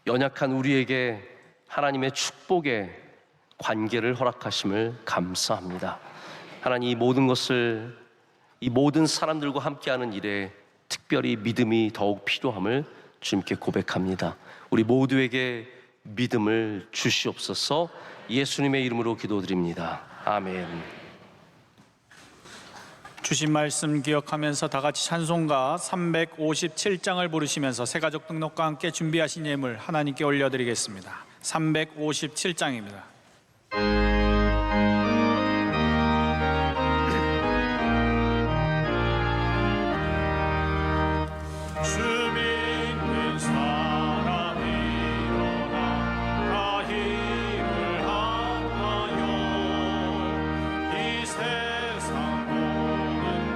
Speaker 5: 연약한 우리에게 하나님의 축복의 관계를 허락하심을 감사합니다. 하나님 이 모든 것을 이 모든 사람들과 함께하는 일에 특별히 믿음이 더욱 필요함을 주님께 고백합니다. 우리 모두에게 믿음을 주시옵소서. 예수님의 이름으로 기도드립니다. 아멘.
Speaker 1: 주신 말씀 기억하면서 다 같이 찬송가 357장을 부르시면서 새가족 등록과 함께 준비하신 예물 하나님께 올려드리겠습니다. 357장입니다.
Speaker 6: 주 믿는 사람이 일어나 다 힘을 합하여 이 세상 모든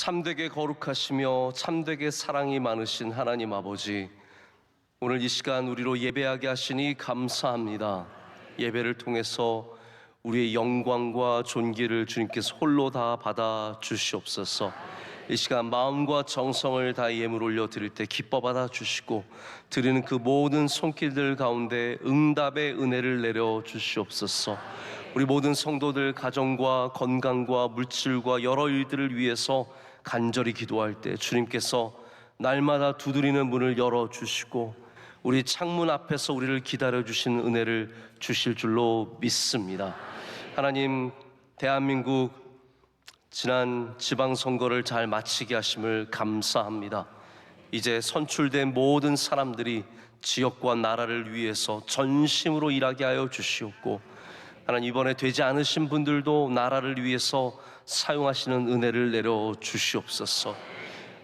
Speaker 5: 참되게 거룩하시며 참되게 사랑이 많으신 하나님 아버지, 오늘 이 시간 우리로 예배하게 하시니 감사합니다. 예배를 통해서 우리의 영광과 존귀를 주님께서 홀로 다 받아 주시옵소서. 이 시간 마음과 정성을 다 예물 올려 드릴 때 기뻐 받아 주시고, 드리는 그 모든 손길들 가운데 응답의 은혜를 내려 주시옵소서. 우리 모든 성도들 가정과 건강과 물질과 여러 일들을 위해서 간절히 기도할 때 주님께서 날마다 두드리는 문을 열어주시고 우리 창문 앞에서 우리를 기다려주신 은혜를 주실 줄로 믿습니다. 하나님, 대한민국 지난 지방선거를 잘 마치게 하심을 감사합니다. 이제 선출된 모든 사람들이 지역과 나라를 위해서 전심으로 일하게 하여 주시옵고, 하나님, 이번에 되지 않으신 분들도 나라를 위해서 사용하시는 은혜를 내려 주시옵소서.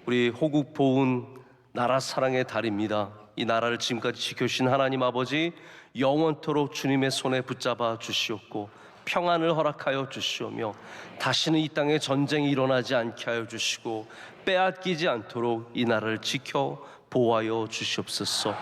Speaker 5: 우리 호국 보훈 나라 사랑의 달입니다. 이 나라를 지금까지 지켜주신 하나님 아버지, 영원토록 주님의 손에 붙잡아 주시옵고 평안을 허락하여 주시오며, 다시는 이 땅에 전쟁이 일어나지 않게 하여 주시고 빼앗기지 않도록 이 나라를 지켜 보호하여 주시옵소서.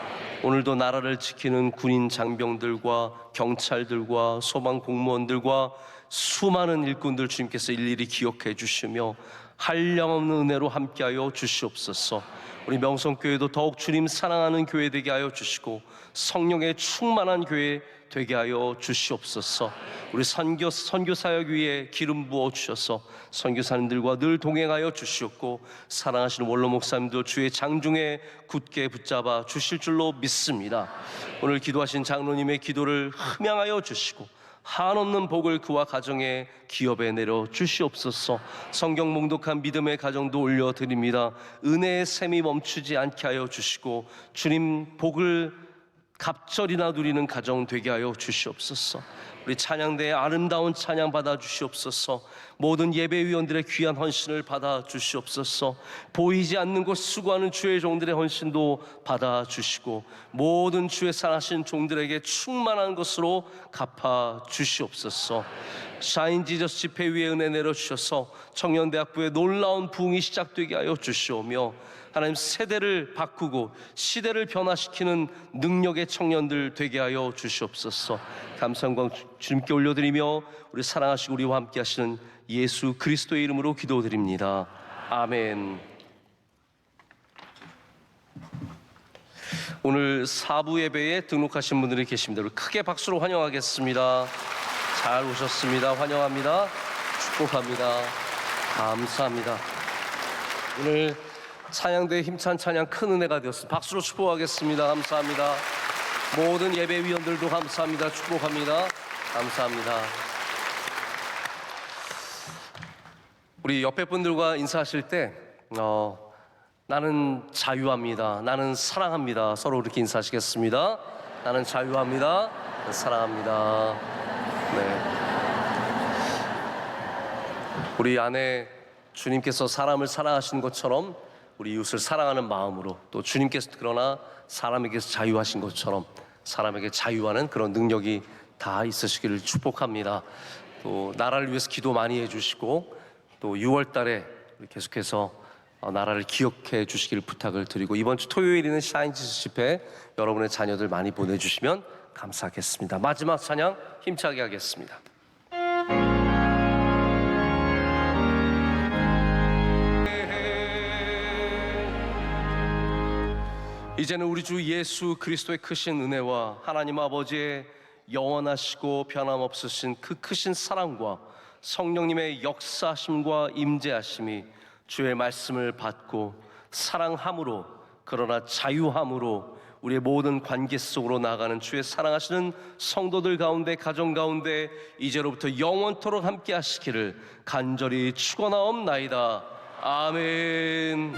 Speaker 5: 오늘도 나라를 지키는 군인 장병들과 경찰들과 소방 공무원들과 수많은 일꾼들 주님께서 일일이 기억해 주시며 한량없는 은혜로 함께하여 주시옵소서. 우리 명성교회도 더욱 주님 사랑하는 교회 되게 하여 주시고 성령의 충만한 교회 되게 하여 주시옵소서. 우리 선교 사역 위에 기름 부어 주셔서 선교사님들과 늘 동행하여 주시옵고, 사랑하시는 원로 목사님도 주의 장중에 굳게 붙잡아 주실 줄로 믿습니다. 오늘 기도하신 장로님의 기도를 흠양하여 주시고 한없는 복을 그와 가정의 기업에 내려 주시옵소서. 성경 몽독한 믿음의 가정도 올려드립니다. 은혜의 샘이 멈추지 않게 하여 주시고 주님 복을 갑절이나 누리는 가정 되게 하여 주시옵소서. 우리 찬양대의 아름다운 찬양 받아 주시옵소서. 모든 예배위원들의 귀한 헌신을 받아 주시옵소서. 보이지 않는 곳 수고하는 주의 종들의 헌신도 받아 주시고 모든 주의 사랑하신 종들에게 충만한 것으로 갚아 주시옵소서. 샤인 지저스 집회 위에 은혜 내려주셔서 청년대학부의 놀라운 부흥이 시작되게 하여 주시오며, 하나님, 세대를 바꾸고 시대를 변화시키는 능력의 청년들 되게 하여 주시옵소서. 감사과 주님께 올려드리며 우리 사랑하시고 우리와 함께 하시는 예수 그리스도의 이름으로 기도드립니다. 아멘. 오늘 4부 예배에 등록하신 분들이 계십니다. 우리 크게 박수로 환영하겠습니다. 잘 오셨습니다. 환영합니다. 축복합니다. 감사합니다. 오늘 찬양대의 힘찬 찬양 큰 은혜가 되었습니다. 박수로 축복하겠습니다. 감사합니다. 모든 예배위원들도 감사합니다. 축복합니다. 감사합니다. 우리 옆에 분들과 인사하실 때 나는 자유합니다, 나는 사랑합니다, 서로 그렇게 인사하시겠습니다. 나는 자유합니다, 사랑합니다. 네. 우리 안에 주님께서 사람을 사랑하신 것처럼 우리 이웃을 사랑하는 마음으로, 또 주님께서 그러나 사람에게서 자유하신 것처럼 사람에게 자유하는 그런 능력이 다 있으시기를 축복합니다. 또 나라를 위해서 기도 많이 해주시고, 또 6월 달에 계속해서 나라를 기억해 주시기를 부탁을 드리고, 이번 주 토요일에는 샤인지스 집회 여러분의 자녀들 많이 보내주시면 감사하겠습니다. 마지막 찬양 힘차게 하겠습니다. 이제는 우리 주 예수 그리스도의 크신 은혜와 하나님 아버지의 영원하시고 변함없으신 그 크신 사랑과 성령님의 역사하심과 임재하심이 주의 말씀을 받고 사랑함으로, 그러나 자유함으로 우리의 모든 관계 속으로 나아가는 주의 사랑하시는 성도들 가운데, 가정 가운데 이제로부터 영원토록 함께 하시기를 간절히 축원하옵나이다. 아멘.